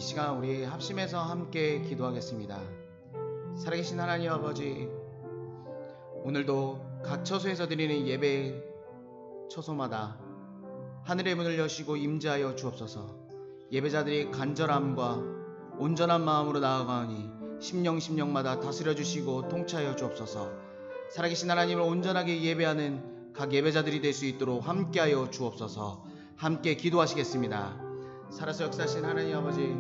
시간 우리 합심해서 함께 기도하겠습니다. 살아계신 하나님 아버지, 오늘도 각 처소에서 드리는 예배 처소마다 하늘의 문을 여시고 임재하여 주옵소서. 예배자들이 간절함과 온전한 마음으로 나아가니 심령마다 다스려 주시고 통치하여 주옵소서. 살아계신 하나님을 온전하게 예배하는 각 예배자들이 될 수 있도록 함께하여 주옵소서. 함께 기도하시겠습니다. 살아서 역사하신 하나님 아버지,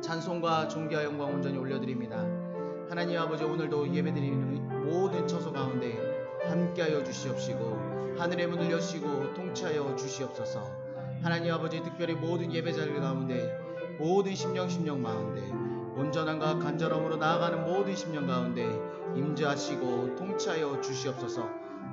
찬송과 존귀와 영광 온전히 올려드립니다. 하나님 아버지, 오늘도 예배드리는 모든 처소 가운데 함께하여 주시옵시고 하늘의 문을 여시고 통치하여 주시옵소서. 하나님 아버지, 특별히 모든 예배자들 가운데 모든 심령 가운데 온전함과 간절함으로 나아가는 모든 심령 가운데 임재하시고 통치하여 주시옵소서.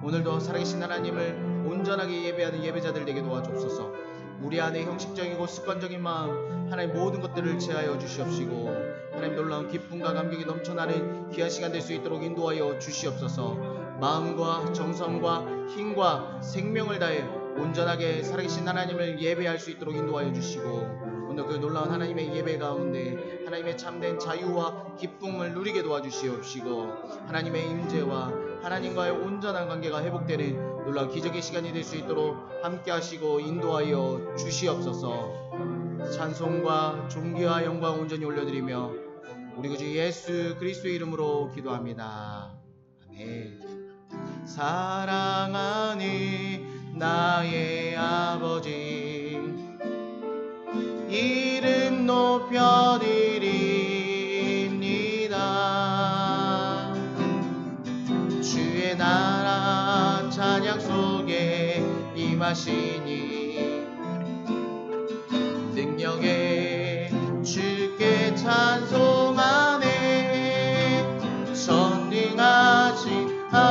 오늘도 살아계신 하나님을 온전하게 예배하는 예배자들 되게 도와주옵소서. 우리 안에 형식적이고 습관적인 마음, 하나님 모든 것들을 제하여 주시옵시고 하나님 놀라운 기쁨과 감격이 넘쳐나는 귀한 시간 될 수 있도록 인도하여 주시옵소서. 마음과 정성과 힘과 생명을 다해 온전하게 살아계신 하나님을 예배할 수 있도록 인도하여 주시고, 오늘 그 놀라운 하나님의 예배 가운데 하나님의 참된 자유와 기쁨을 누리게 도와주시옵시고 하나님의 임재와 하나님과의 온전한 관계가 회복되는 놀라운 기적의 시간이 될 수 있도록 함께 하시고 인도하여 주시옵소서. 찬송과 존귀와 영광 온전히 올려드리며 우리 구주 예수 그리스도의 이름으로 기도합니다. 아멘. 사랑하는 나의 아버지, 이름 높여드립니다. 주의 나라 찬양 속에 임하시니 능력에 주께 찬송하네. 전능하신 하나님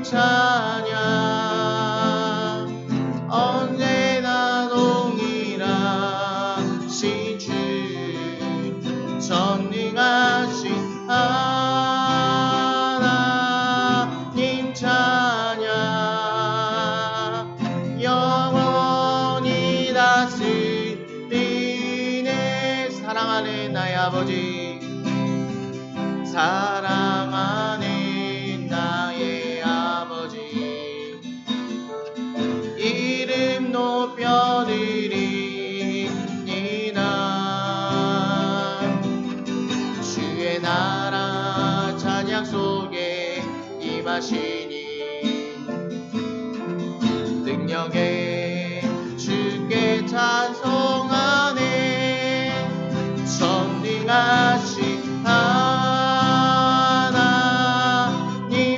찬양 언제나 동일하신 주, 전능하신 하나님 찬양 영원히 다스리네. 사랑하는 나의 아버지, 사랑하는 나의 아버지, 이름 높여드립니다. 주의 나라 찬양 속에 임하시니 능력에 주께 찬송하네. 전능하신 하나님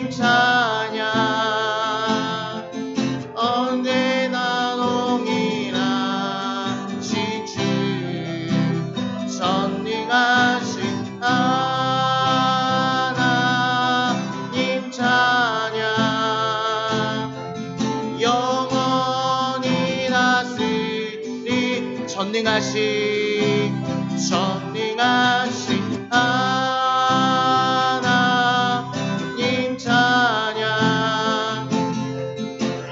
찬양 언제나 동일하신 주, 전능하신 하나님 찬양 영원히 다스리. 전능하신 하나님 찬양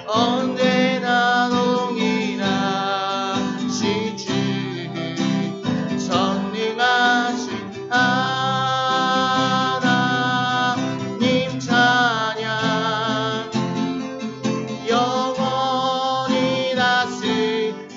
언제나 동일하신 주, 전능하신 하나님 찬양 영원히 다스리네.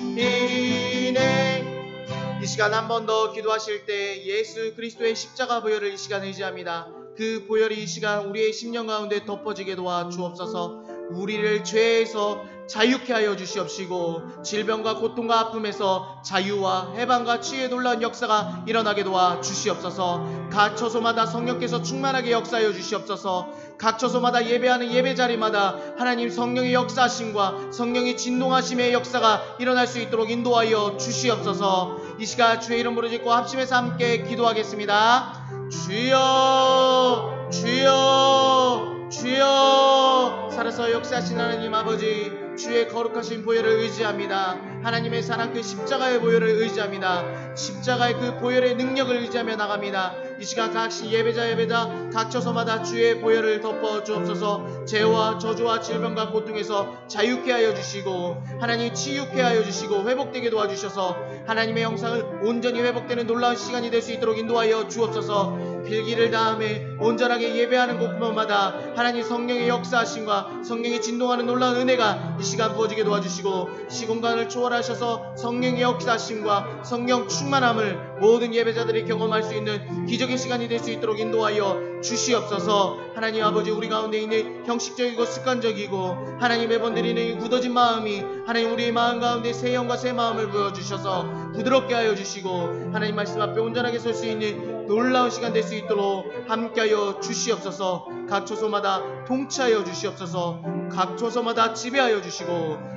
이 시간 한 번 더 기도하실 때 예수 그리스도의 십자가 보혈을 이 시간 의지합니다. 그 보혈이 이 시간 우리의 심령 가운데 덮어지게 도와 주옵소서. 우리를 죄에서 자유케 하여 주시옵시고 질병과 고통과 아픔에서 자유와 해방과 치유의 놀라운 역사가 일어나게 도와 주시옵소서. 각 처소마다 성령께서 충만하게 역사하여 주시옵소서. 각 처소마다 예배하는 예배자리마다 하나님 성령의 역사하심과 성령의 진동하심의 역사가 일어날 수 있도록 인도하여 주시옵소서. 이 시간 주의 이름 부르짖고 합심해서 함께 기도하겠습니다. 주여 주여 주여. 살아서 역사하신 하나님 아버지, 주의 거룩하신 보혈을 의지합니다. 하나님의 사랑 그 십자가의 보혈을 의지합니다. 십자가의 그 보혈의 능력을 의지하며 나갑니다. 이 시간 각시 예배자 각 처소마다 주의 보혈을 덮어 주옵소서. 죄와 저주와 질병과 고통에서 자유케 하여 주시고 하나님 치유케 하여 주시고 회복되게 도와주셔서 하나님의 형상을 온전히 회복되는 놀라운 시간이 될 수 있도록 인도하여 주옵소서. 필기를 다음에 온전하게 예배하는 곳마다 하나님 성령의 역사하심과 성령의 진동하는 놀라운 은혜가 이 시간 부어지게 도와주시고 시공간을 초월하셔서 성령의 역사하심과 성령 충만함을 모든 예배자들이 경험할 수 있는 기적의 시간이 될 수 있도록 인도하여 주시옵소서. 하나님 아버지, 우리 가운데 있는 형식적이고 습관적이고 하나님 매번 드리는 이 굳어진 마음이 하나님 우리의 마음 가운데 새 영과 새 마음을 부어주셔서 부드럽게 하여 주시고 하나님 말씀 앞에 온전하게 설 수 있는 놀라운 시간 될 수 있도록 함께하여 주시옵소서. 각 처소마다 통치하여 주시옵소서. 각 처소마다 지배하여 주시고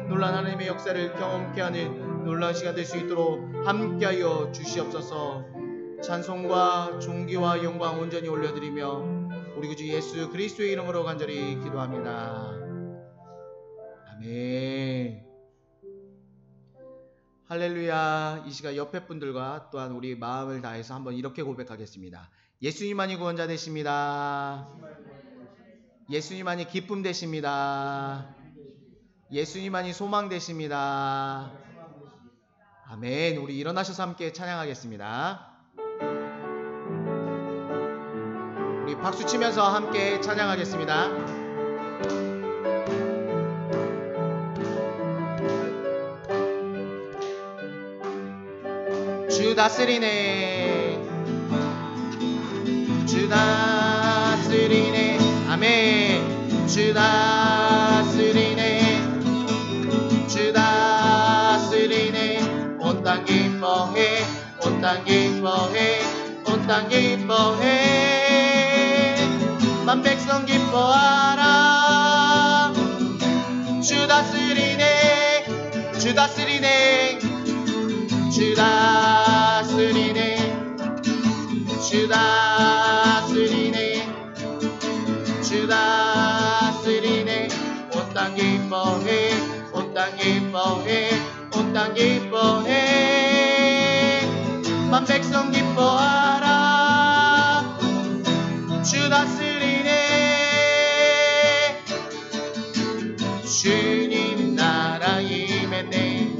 놀라운 하나님의 역사를 경험케 하는 놀라운 시간 될 수 있도록 함께하여 주시옵소서. 찬송과 존귀와 영광 온전히 올려드리며 우리 구주 예수 그리스도의 이름으로 간절히 기도합니다. 아멘. 할렐루야. 이 시간 옆에 분들과 또한 우리 마음을 다해서 한번 이렇게 고백하겠습니다. 예수님만이 구원자 되십니다. 예수님만이 기쁨 되십니다. 예수님만이 소망 되십니다. 아멘. 우리 일어나셔서 함께 찬양하겠습니다. 우리 박수 치면서 함께 찬양하겠습니다. 주 다스리네, 주 다스리네. 아멘. 주 다스리네, 주 다스리네. 온 땅 기뻐해, 온 땅 기뻐해, 온 땅 기뻐해. 만 백성 기뻐하라. 주 다스리네, 주 다스리네, 주 다스리네, 주 다스리네, 주 다스리네. 온 땅 기뻐해, 온 땅 기뻐해, 온 땅 기뻐해. 만 백성 기뻐하라. 주 다스리네. 주님 나라 임했네.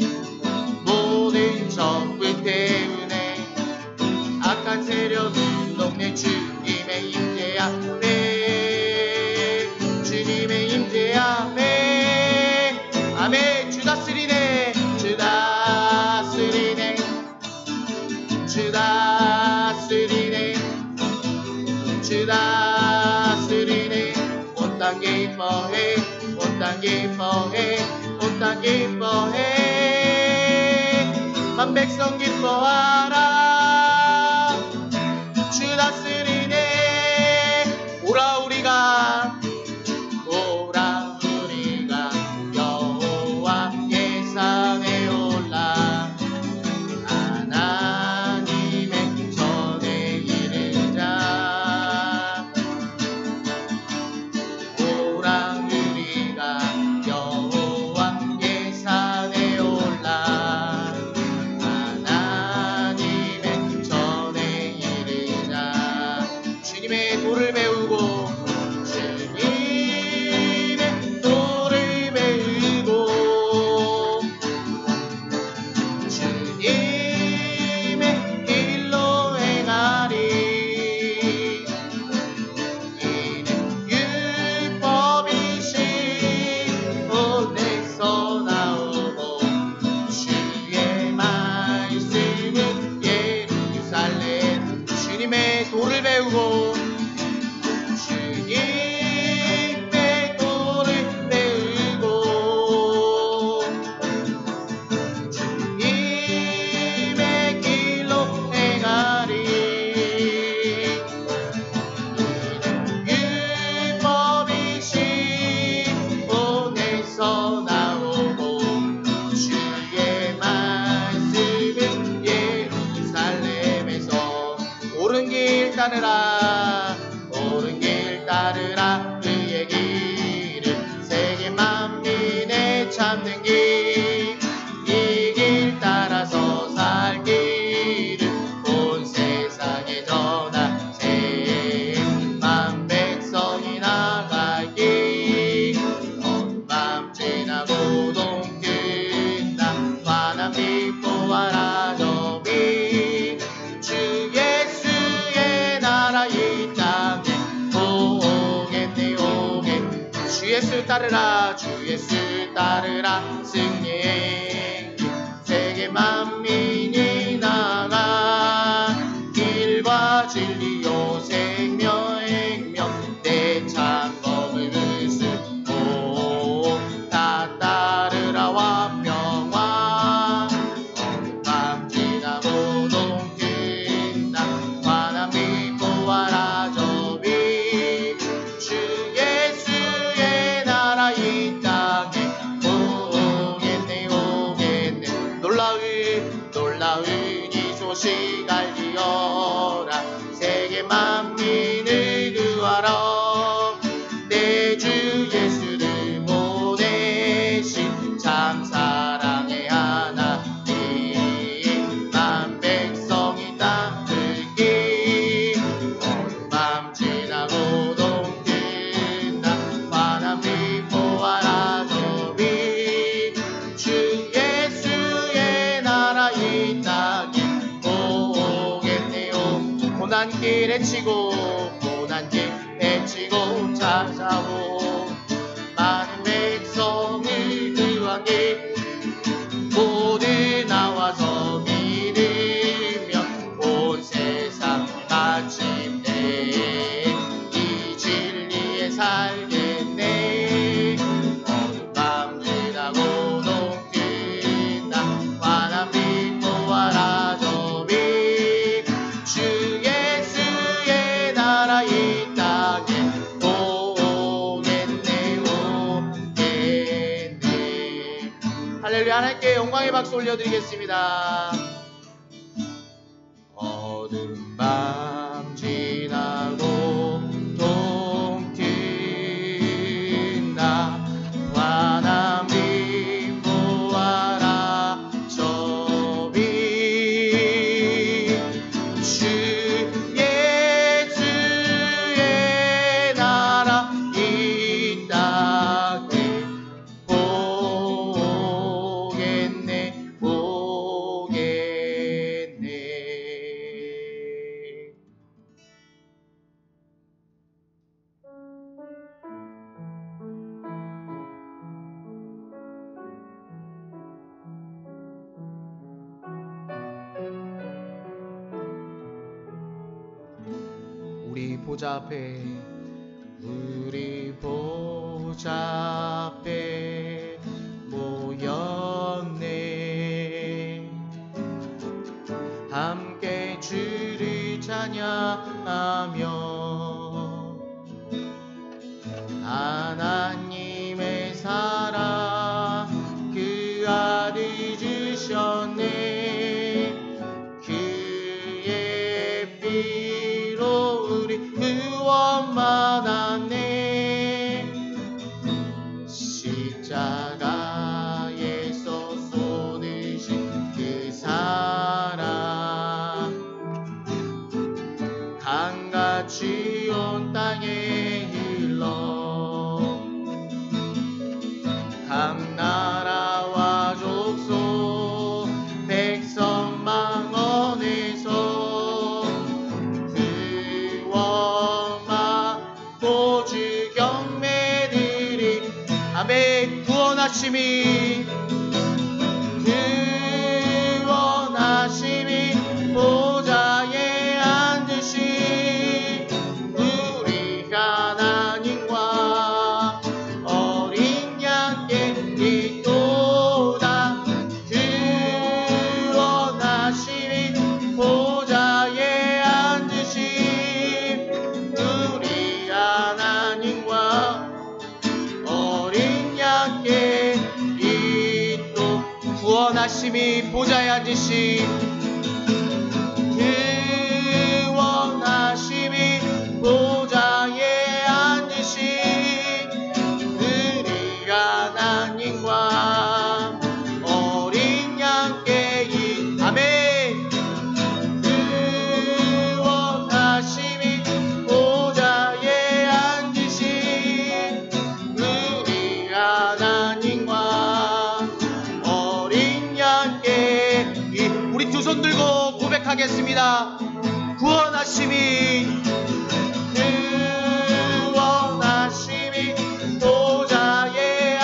모든 적을 태우네. 악한 세력은 동네 주님의 임재 앞에, 주님의 임재 앞에. 아멘. 주 다스리네, 주 다스리네, 주 다스리네, 주 다스리네. 온 땅 기뻐해, 온 땅 기뻐해, 온 땅 기뻐해. 만 백성 기뻐하라. 주 다스리네. 오라 우리가, 오라 우리가 여호와의 산에 올라 하나님의 전에 이르자. 오라 우리가 여호와의 산에 올라 하나님의 전에 이르자. 주님의 도를 배우고, 주님의 도를 배우고, 주님의 길로 행하리. 이는 율법이신 본에서 나오고 주의 말씀은 예루살렘. 주님의 도를 배우고, 주님의 도를 배우고, 주님의 길로 행하리. 이는 율법이신 본에서 나오고 주의 말씀은 예루살렘에서. 옳은 길 따르라, 옳은 길 따르라. 그의 길은 세계 만민의 참된 길. 이 길 따라서 살 길은 온 세상에 전하 주 예수 따르라 승리의 길 세계 만민이 나가 길과 진리요 생명 내 창검을 쓰고 다 따르라 완명화 밤 지나고 동끝나 환한 믿고 와라 저비 주 예수의 나라 이 땅에 오겠네 놀라운 이 소식 알리어라 세계 만민을 구하러 내 주 예수를 보내신 참 사랑의 하나님 만 백성이 땅을 끼 밤 지나고 동끝나 환한 믿고 와라 저비 주 예수의 나라 이 땅에 오겠네요 고난길 헤치고 찾아오 많은 백성을 구한 길 모두 나와서 믿으면 온 세상 마침내 이 진리에 살겠네 밤 지나고 동끝나 환한 믿고 와라 저비 주 예수의 나라 이 땅에 할렐루야 하나님께 영광의 박수 올려드리겠습니다. 어두운 밤 지나고 동끝나 환한 빛 보아라 저비 주 예수의 나라 이 땅에 우리 보좌 앞에 모였네 함께 주를 찬양하며 하나님의 사랑 그 아들 주셨네 그의 피로 우리 구원 받았네 십자가에서 쏟으신 그 사랑 강같이 온 땅에 흘러 각 나라와 족속 백성 망원에서 구원받고 주 경매들이 아멘 구원하심이 보좌에 앉으신 우리 하나님과 어린 양께 있도다 구원하심이 보좌에 앉으신 우리 하나님과 어린 양께 있도 구원하심이 보좌에 앉으신 구원하심이 보좌에 앉으신 우리 하나님과 어린 양께 아멘 구원하심이 보좌에 앉으신 우리 하나님과 어린 양께 우리 두 손 들고 고백하겠습니다. 구원하심이 보좌에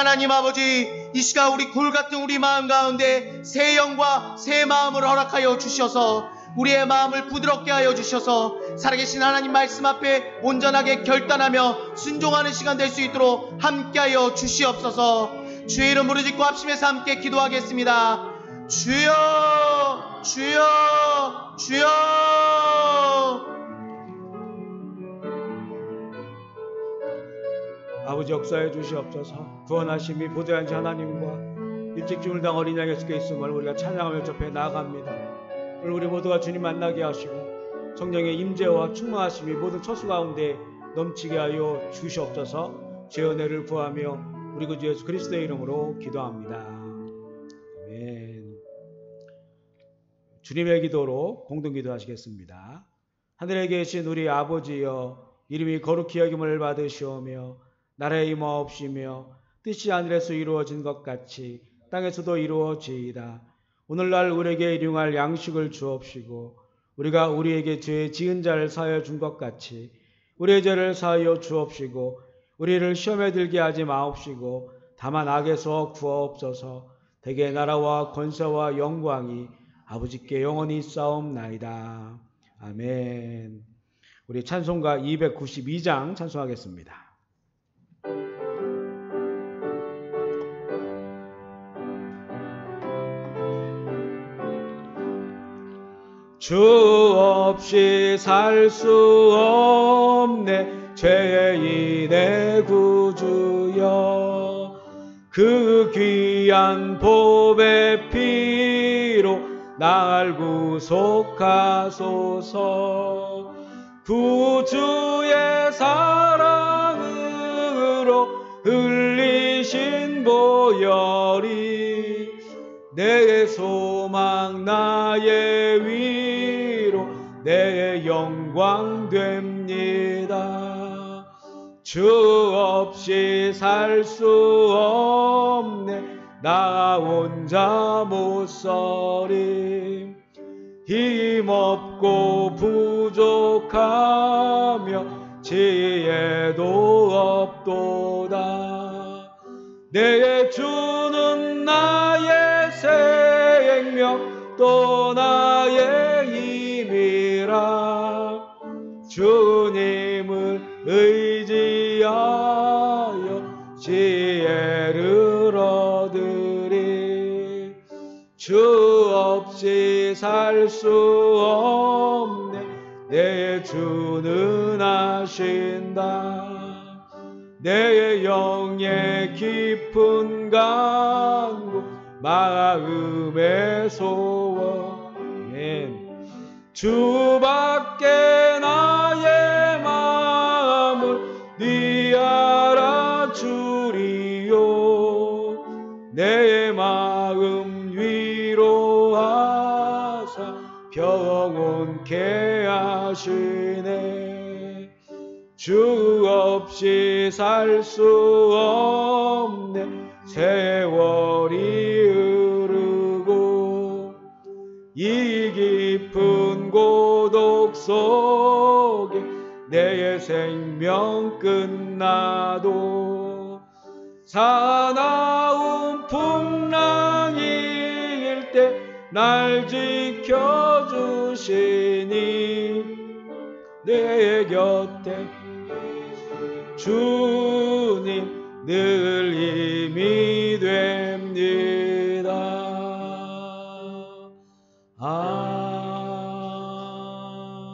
하나님 아버지, 이 시간 우리 돌 같은 우리 마음 가운데 새 영과 새 마음을 허락하여 주셔서 우리의 마음을 부드럽게 하여 주셔서 살아계신 하나님 말씀 앞에 온전하게 결단하며 순종하는 시간 될 수 있도록 함께하여 주시옵소서. 주의 이름 부르짖고 합심해서 함께 기도하겠습니다. 주여, 주여, 주여. 아버지 역사해 주시옵소서. 구원하심이 보좌한지 하나님과 일찍 죽을 당 어린 양의 속에 있음을 우리가 찬양하며 접해 나아갑니다. 오늘 우리 모두가 주님 만나게 하시고 성령의 임재와 충만하심이 모든 처수 가운데 넘치게 하여 주시옵소서. 제 은혜를 구하며 우리 구주 예수 그리스도의 이름으로 기도합니다. 아멘. 주님의 기도로 공동기도 하시겠습니다. 하늘에 계신 우리 아버지여, 이름이 거룩히 여김을 받으시오며 나라에 임하옵시며 뜻이 하늘에서 이루어진 것 같이 땅에서도 이루어지이다. 오늘날 우리에게 일용할 양식을 주옵시고 우리가 우리에게 죄 지은 자를 사하여 준 것 같이 우리의 죄를 사하여 주옵시고 우리를 시험에 들게 하지 마옵시고 다만 악에서 구하옵소서. 대개 나라와 권세와 영광이 아버지께 영원히 싸움나이다. 아멘. 우리 찬송가 292장 찬송하겠습니다. 주 없이 살 수 없네 죄인의 구주여, 그 귀한 보배 피로 날 구속하소서. 구주의 사랑으로 흘리신 보혈이 내 소망 나의 위로 내 영광 됩니다. 주 없이 살 수 없네 나 혼자 못 서림. 힘없고 부족하며 지혜도 없도다. 내 주는 나의 생명 또 나의 힘이라. 주님을 의지하여 지혜를 얻으리. 주 없이 살 수 없네 내 주는 하신다. 내 영의 깊은 간구 마음의 소원. 주밖에 나의 마음을 네 알아주리요. 내 마음 위로하사 평온케 하시네. 주 없이 살 수 없네 세월이 흐르고 이 깊은 고독 속에 내 생명 끝나도 사나운 풍랑일 때 날 지켜주시니 내 곁에 주님 늘 힘이 됩니다.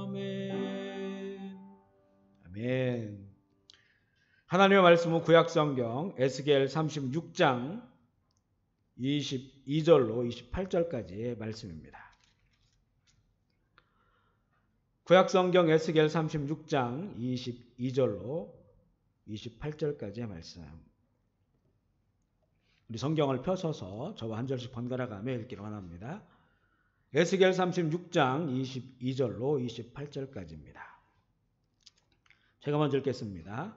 아멘. 아멘. 하나님의 말씀은 구약성경 에스겔 36장 22절로 28절까지의 말씀입니다. 구약성경 에스겔 36장 22절로 28절까지의 말씀. 우리 성경을 펴서서 저와 한 절씩 번갈아 가며 읽기를 원합니다. 에스겔 36장 22절로 28절까지입니다. 제가 먼저 읽겠습니다.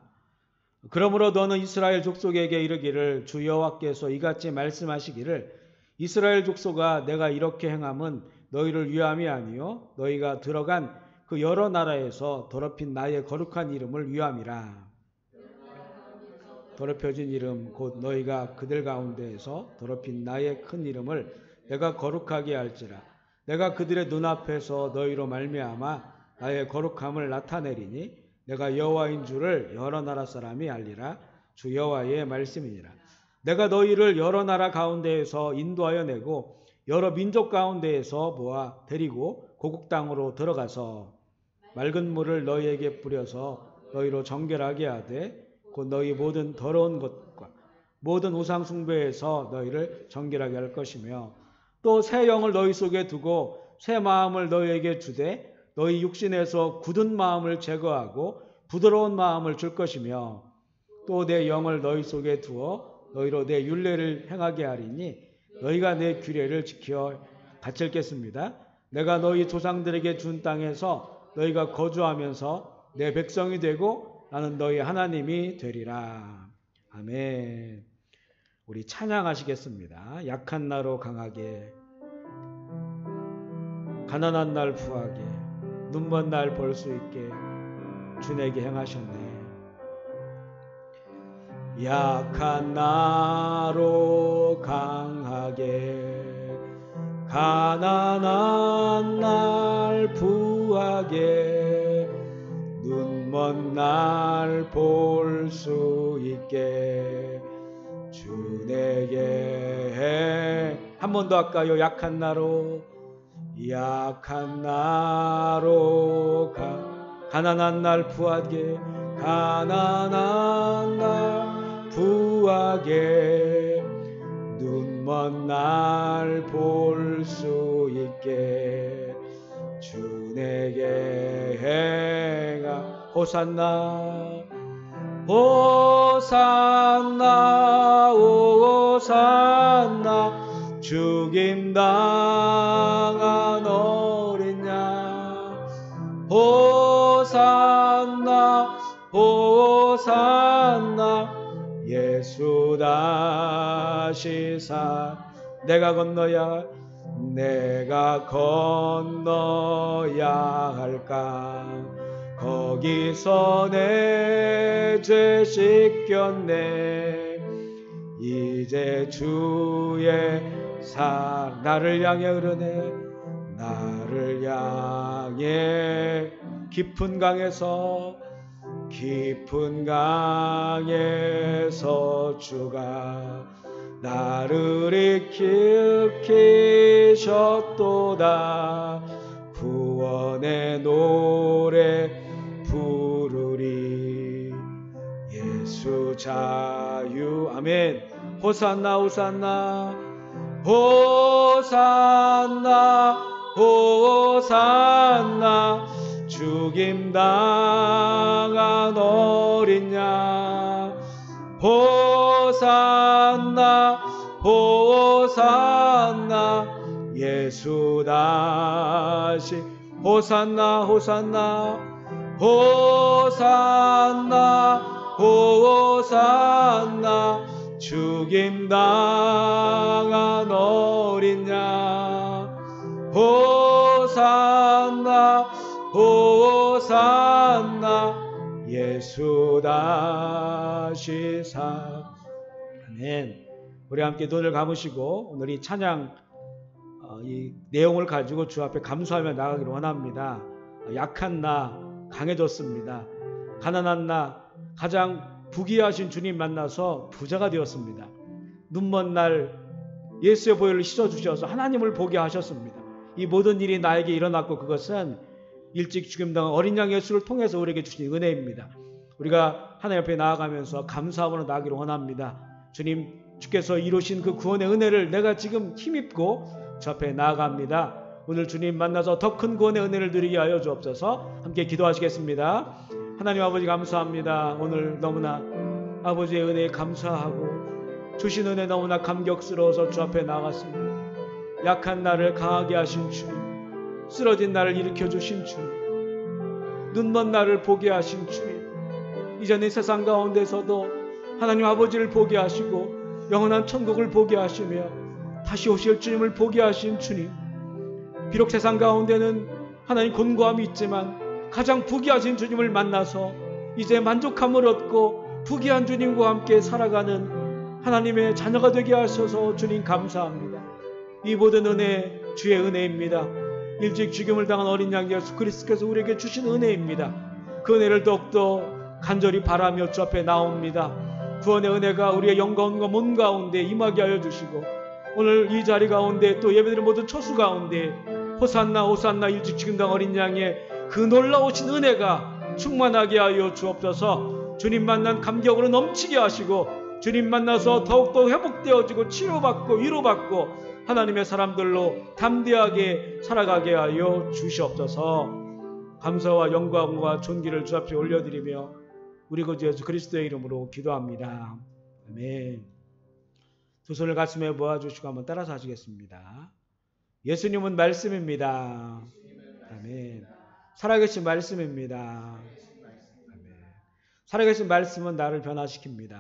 그러므로 너는 이스라엘 족속에게 이르기를 주 여호와께서 이같이 말씀하시기를 이스라엘 족속아 내가 이렇게 행함은 너희를 위함이 아니요 너희가 들어간 그 여러 나라에서 더럽힌 나의 거룩한 이름을 위함이라. 더럽혀진 이름 곧 너희가 그들 가운데에서 더럽힌 나의 큰 이름을 내가 거룩하게 할지라. 내가 그들의 눈앞에서 너희로 말미암아 나의 거룩함을 나타내리니 내가 여호와인 줄을 여러 나라 사람이 알리라. 주 여호와의 말씀이니라. 내가 너희를 여러 나라 가운데에서 인도하여 내고 여러 민족 가운데에서 모아 데리고 고국 땅으로 들어가서 맑은 물을 너희에게 뿌려서 너희로 정결하게 하되 곧 너희 모든 더러운 것과 모든 우상 숭배에서 너희를 정결하게 할 것이며 또 새 영을 너희 속에 두고 새 마음을 너희에게 주되 너희 육신에서 굳은 마음을 제거하고 부드러운 마음을 줄 것이며 또 내 영을 너희 속에 두어 너희로 내 율례를 행하게 하리니 너희가 내 규례를 지켜 바칠겠습니다. 내가 너희 조상들에게 준 땅에서 너희가 거주하면서 내 백성이 되고 나는 너희 하나님이 되리라. 아멘. 우리 찬양하시겠습니다. 약한 나로 강하게, 가난한 날 부하게, 눈먼 날 볼 수 있게 주 내게 행하셨네. 약한 나로 강하게, 가난한 날 부하게, 눈먼 날 볼 수 있게 주 내게 한 번 더 할까요? 약한 나로, 약한 나로 가난한 날 부하게, 가난한 날 부하게, 눈먼 날 볼 수 있게 주 내게 행하. 호산나 호산나 호산나 죽임당한 어린 양. 호산나 호산나 예수 다시 사. 내가 건너야 할까. 거기서 내 죄 씻겼네. 이제 주의 나를 향해 흐르네. 나를 향해 깊은 강에서 주가 나를 일으키셨도다. 구원의 노래 부르리. 예수 자유. 아멘. 호산나 호산나 호산나 호산나 죽임당한 어린 양. 호산나 호산나 예수 다시. 호산나 호산나 호산나 호산나 죽임당한 어린 양. 호산나 호산나 예수 다시 사. 아멘. 우리 함께 눈을 감으시고 오늘 이 찬양 이 내용을 가지고 주 앞에 감사하며 나가기를 원합니다. 약한 나 강해졌습니다. 가난한 나 가장 부귀하신 주님 만나서 부자가 되었습니다. 눈먼 날 예수의 보혈을 씻어주셔서 하나님을 보게 하셨습니다. 이 모든 일이 나에게 일어났고 그것은 일찍 죽임당한 어린 양 예수를 통해서 우리에게 주신 은혜입니다. 우리가 하나님 앞에 나아가면서 감사함으로 나가기를 원합니다. 주님, 주께서 이루신 그 구원의 은혜를 내가 지금 힘입고 주 앞에 나아갑니다. 오늘 주님 만나서 더 큰 구원의 은혜를 누리게 하여 주옵소서. 함께 기도하시겠습니다. 하나님 아버지 감사합니다. 오늘 너무나 아버지의 은혜에 감사하고 주신 은혜 너무나 감격스러워서 주 앞에 나아갔습니다. 약한 나를 강하게 하신 주님, 쓰러진 나를 일으켜 주신 주님, 눈먼 나를 보게 하신 주님, 이전의 세상 가운데서도 하나님 아버지를 보게 하시고 영원한 천국을 보게 하시며 다시 오실 주님을 보게 하신 주님, 비록 세상 가운데는 하나님 곤고함이 있지만 가장 부귀하신 주님을 만나서 이제 만족함을 얻고 부귀한 주님과 함께 살아가는 하나님의 자녀가 되게 하셔서 주님 감사합니다. 이 모든 은혜 주의 은혜입니다. 일찍 죽임을 당한 어린 양 예수 그리스도께서 우리에게 주신 은혜입니다. 그 은혜를 더욱더 간절히 바라며 주 앞에 나옵니다. 구원의 은혜가 우리의 영광과 몸 가운데 임하게 하여 주시고, 오늘 이 자리 가운데 또 예배드리는 모든 초수 가운데 호산나 호산나 일찍 죽임 당한 어린 양의 그 놀라우신 은혜가 충만하게 하여 주옵소서. 주님 만난 감격으로 넘치게 하시고, 주님 만나서 더욱더 회복되어지고 치료받고 위로받고 하나님의 사람들로 담대하게 살아가게 하여 주시옵소서. 감사와 영광과 존귀를 주 앞에 올려드리며 우리 구주 예수 그리스도의 이름으로 기도합니다. 아멘. 두 손을 가슴에 모아주시고 한번 따라서 하시겠습니다. 예수님은 말씀입니다. 아멘. 살아계신 말씀입니다. 아멘. 살아계신 말씀은 나를 변화시킵니다.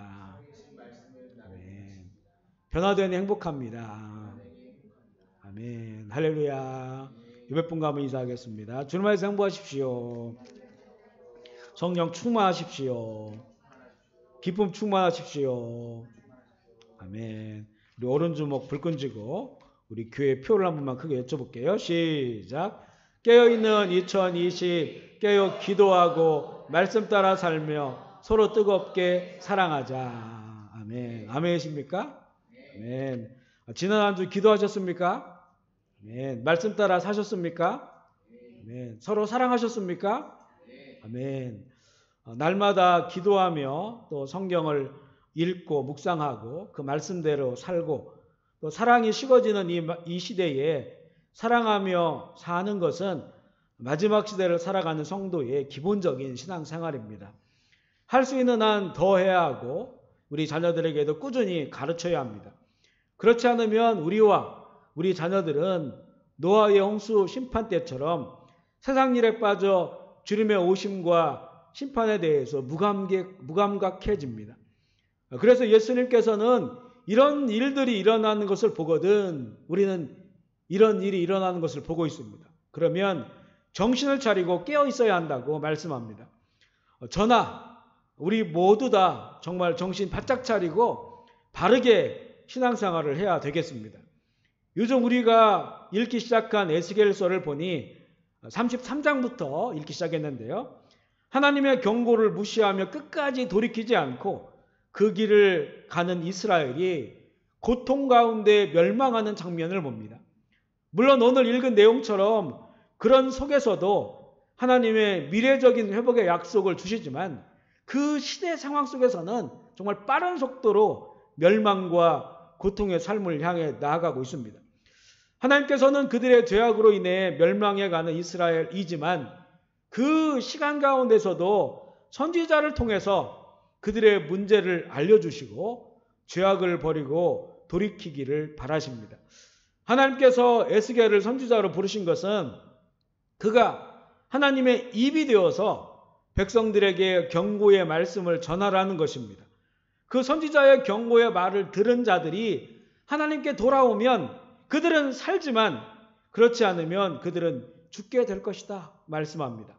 아멘. 변화되니 행복합니다. 아멘. 할렐루야. 600분 가면 인사하겠습니다. 주님 안에서 행복하십시오. 성령 충만하십시오. 기쁨 충만하십시오. 아멘. 우리 오른주먹 불 끈지고 우리 교회 표를 한 번만 크게 여쭤볼게요. 시작. 깨어있는 2020 깨어 기도하고 말씀 따라 살며 서로 뜨겁게 사랑하자. 아멘. 아멘이십니까? 아멘. 지난 한 주 기도하셨습니까? 아멘. 말씀 따라 사셨습니까? 아멘. 서로 사랑하셨습니까? 아멘. 날마다 기도하며 또 성경을 읽고 묵상하고 그 말씀대로 살고 또 사랑이 식어지는 이 시대에 사랑하며 사는 것은 마지막 시대를 살아가는 성도의 기본적인 신앙생활입니다. 할 수 있는 한 더 해야 하고 우리 자녀들에게도 꾸준히 가르쳐야 합니다. 그렇지 않으면 우리와 우리 자녀들은 노아의 홍수 심판 때처럼 세상 일에 빠져 주님의 오심과 심판에 대해서 무감각해집니다. 그래서 예수님께서는 이런 일들이 일어나는 것을 보거든 우리는 이런 일이 일어나는 것을 보고 있습니다. 그러면 정신을 차리고 깨어 있어야 한다고 말씀합니다. 저나 우리 모두 다 정말 정신 바짝 차리고 바르게 신앙생활을 해야 되겠습니다. 요즘 우리가 읽기 시작한 에스겔서를 보니 33장부터 읽기 시작했는데요. 하나님의 경고를 무시하며 끝까지 돌이키지 않고 그 길을 가는 이스라엘이 고통 가운데 멸망하는 장면을 봅니다. 물론 오늘 읽은 내용처럼 그런 속에서도 하나님의 미래적인 회복의 약속을 주시지만 그 시대 상황 속에서는 정말 빠른 속도로 멸망과 고통의 삶을 향해 나아가고 있습니다. 하나님께서는 그들의 죄악으로 인해 멸망해 가는 이스라엘이지만 그 시간 가운데서도 선지자를 통해서 그들의 문제를 알려주시고 죄악을 버리고 돌이키기를 바라십니다. 하나님께서 에스겔을 선지자로 부르신 것은 그가 하나님의 입이 되어서 백성들에게 경고의 말씀을 전하라는 것입니다. 그 선지자의 경고의 말을 들은 자들이 하나님께 돌아오면 그들은 살지만 그렇지 않으면 그들은 죽게 될 것이다 말씀합니다.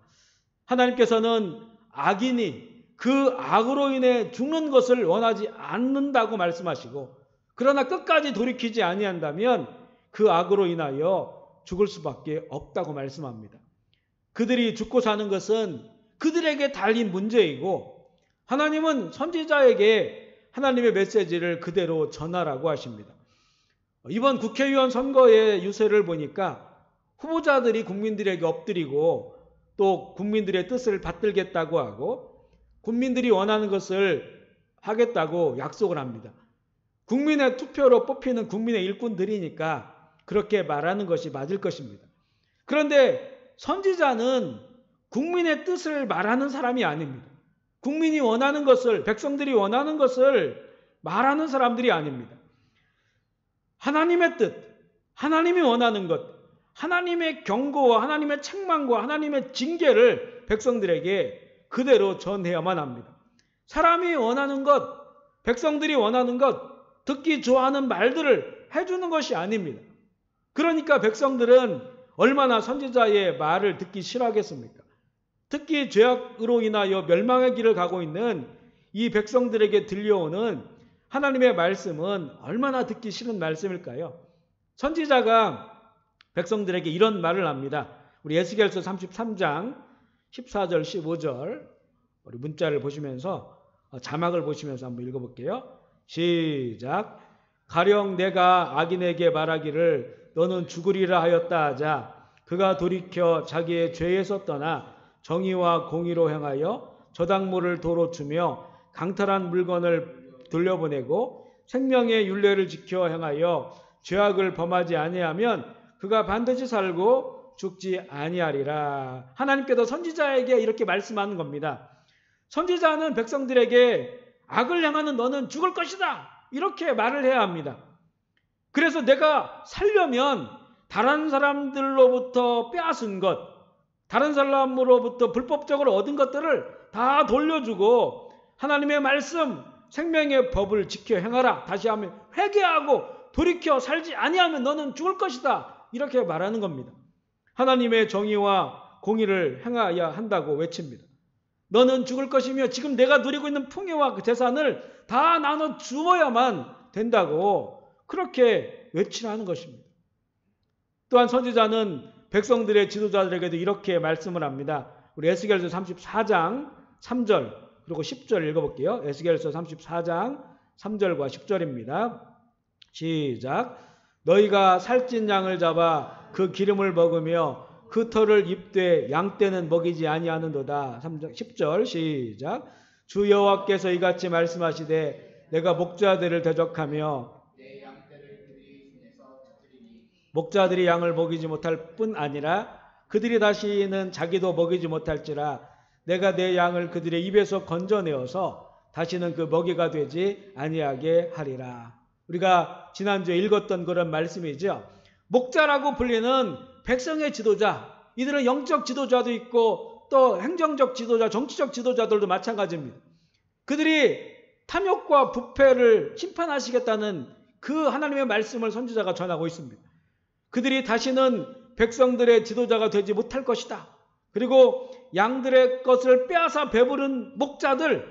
하나님께서는 악인이 그 악으로 인해 죽는 것을 원하지 않는다고 말씀하시고 그러나 끝까지 돌이키지 아니한다면 그 악으로 인하여 죽을 수밖에 없다고 말씀합니다. 그들이 죽고 사는 것은 그들에게 달린 문제이고 하나님은 선지자에게 하나님의 메시지를 그대로 전하라고 하십니다. 이번 국회의원 선거의 유세를 보니까 후보자들이 국민들에게 엎드리고 또 국민들의 뜻을 받들겠다고 하고 국민들이 원하는 것을 하겠다고 약속을 합니다. 국민의 투표로 뽑히는 국민의 일꾼들이니까 그렇게 말하는 것이 맞을 것입니다. 그런데 선지자는 국민의 뜻을 말하는 사람이 아닙니다. 국민이 원하는 것을, 백성들이 원하는 것을 말하는 사람들이 아닙니다. 하나님의 뜻, 하나님이 원하는 것, 하나님의 경고와 하나님의 책망과 하나님의 징계를 백성들에게 그대로 전해야만 합니다. 사람이 원하는 것, 백성들이 원하는 것, 듣기 좋아하는 말들을 해주는 것이 아닙니다. 그러니까 백성들은 얼마나 선지자의 말을 듣기 싫어하겠습니까? 특히 죄악으로 인하여 멸망의 길을 가고 있는 이 백성들에게 들려오는 하나님의 말씀은 얼마나 듣기 싫은 말씀일까요? 선지자가 백성들에게 이런 말을 합니다. 우리 에스겔서 33장 14절 15절 우리 문자를 보시면서 자막을 보시면서 한번 읽어볼게요. 시작. 가령 내가 악인에게 말하기를 너는 죽으리라 하였다 하자 그가 돌이켜 자기의 죄에서 떠나 정의와 공의로 행하여 저당물을 도로 주며 강탈한 물건을 돌려보내고 생명의 율례를 지켜 행하여 죄악을 범하지 아니하면 그가 반드시 살고 죽지 아니하리라. 하나님께서 선지자에게 이렇게 말씀하는 겁니다. 선지자는 백성들에게 악을 행하는 너는 죽을 것이다 이렇게 말을 해야 합니다. 그래서 내가 살려면 다른 사람들로부터 빼앗은 것, 다른 사람으로부터 불법적으로 얻은 것들을 다 돌려주고 하나님의 말씀, 생명의 법을 지켜 행하라. 다시 하면 회개하고 돌이켜 살지 아니하면 너는 죽을 것이다 이렇게 말하는 겁니다. 하나님의 정의와 공의를 행하여야 한다고 외칩니다. 너는 죽을 것이며 지금 내가 누리고 있는 풍요와 그 재산을 다 나눠 주어야만 된다고 그렇게 외치라는 것입니다. 또한 선지자는 백성들의 지도자들에게도 이렇게 말씀을 합니다. 우리 에스겔서 34장 3절 그리고 10절 읽어볼게요. 에스겔서 34장 3절과 10절입니다. 시작. 너희가 살찐 양을 잡아 그 기름을 먹으며 그 털을 입되 양떼는 먹이지 아니하는도다. 10절 시작. 주 여호와께서 이같이 말씀하시되 내가 목자들을 대적하며 목자들이 양을 먹이지 못할 뿐 아니라 그들이 다시는 자기도 먹이지 못할지라 내가 내 양을 그들의 입에서 건져내어서 다시는 그 먹이가 되지 아니하게 하리라. 우리가 지난주에 읽었던 그런 말씀이죠. 목자라고 불리는 백성의 지도자, 이들은 영적 지도자도 있고 또 행정적 지도자, 정치적 지도자들도 마찬가지입니다. 그들이 탐욕과 부패를 심판하시겠다는 그 하나님의 말씀을 선지자가 전하고 있습니다. 그들이 다시는 백성들의 지도자가 되지 못할 것이다. 그리고 양들의 것을 빼앗아 배부른 목자들,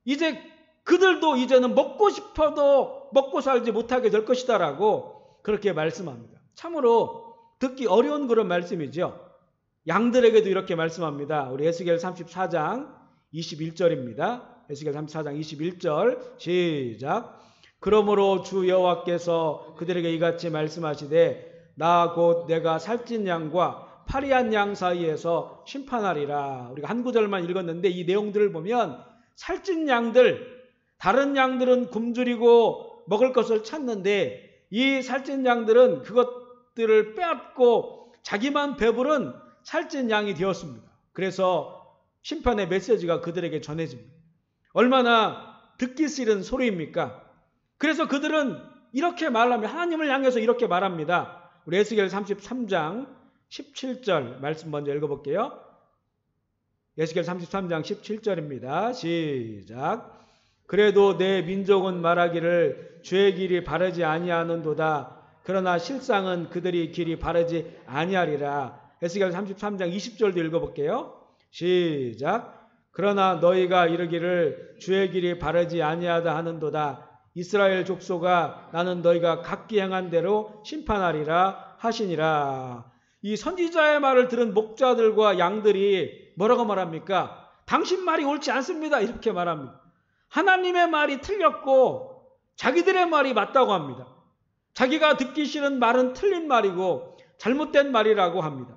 이제 그들도 이제는 먹고 싶어도 먹고 살지 못하게 될 것이다 라고 그렇게 말씀합니다. 참으로 듣기 어려운 그런 말씀이죠. 양들에게도 이렇게 말씀합니다. 우리 에스겔 34장 21절입니다. 에스겔 34장 21절 시작. 그러므로 주 여호와께서 그들에게 이같이 말씀하시되 나 곧 내가 살찐 양과 파리한 양 사이에서 심판하리라. 우리가 한 구절만 읽었는데 이 내용들을 보면 살찐 양들, 다른 양들은 굶주리고 먹을 것을 찾는데 이 살찐 양들은 그것들을 빼앗고 자기만 배부른 살찐 양이 되었습니다. 그래서 심판의 메시지가 그들에게 전해집니다. 얼마나 듣기 싫은 소리입니까? 그래서 그들은 이렇게 말합니다. 하나님을 향해서 이렇게 말합니다. 우리 에스겔 33장 17절 말씀 먼저 읽어볼게요. 에스겔 33장 17절입니다. 시작. 그래도 내 민족은 말하기를 주의 길이 바르지 아니하는도다. 그러나 실상은 그들이 길이 바르지 아니하리라. 에스겔 33장 20절도 읽어볼게요. 시작. 그러나 너희가 이르기를 주의 길이 바르지 아니하다 하는도다. 이스라엘 족속아 나는 너희가 각기 행한 대로 심판하리라 하시니라. 이 선지자의 말을 들은 목자들과 양들이 뭐라고 말합니까? 당신 말이 옳지 않습니다 이렇게 말합니다. 하나님의 말이 틀렸고 자기들의 말이 맞다고 합니다. 자기가 듣기 싫은 말은 틀린 말이고 잘못된 말이라고 합니다.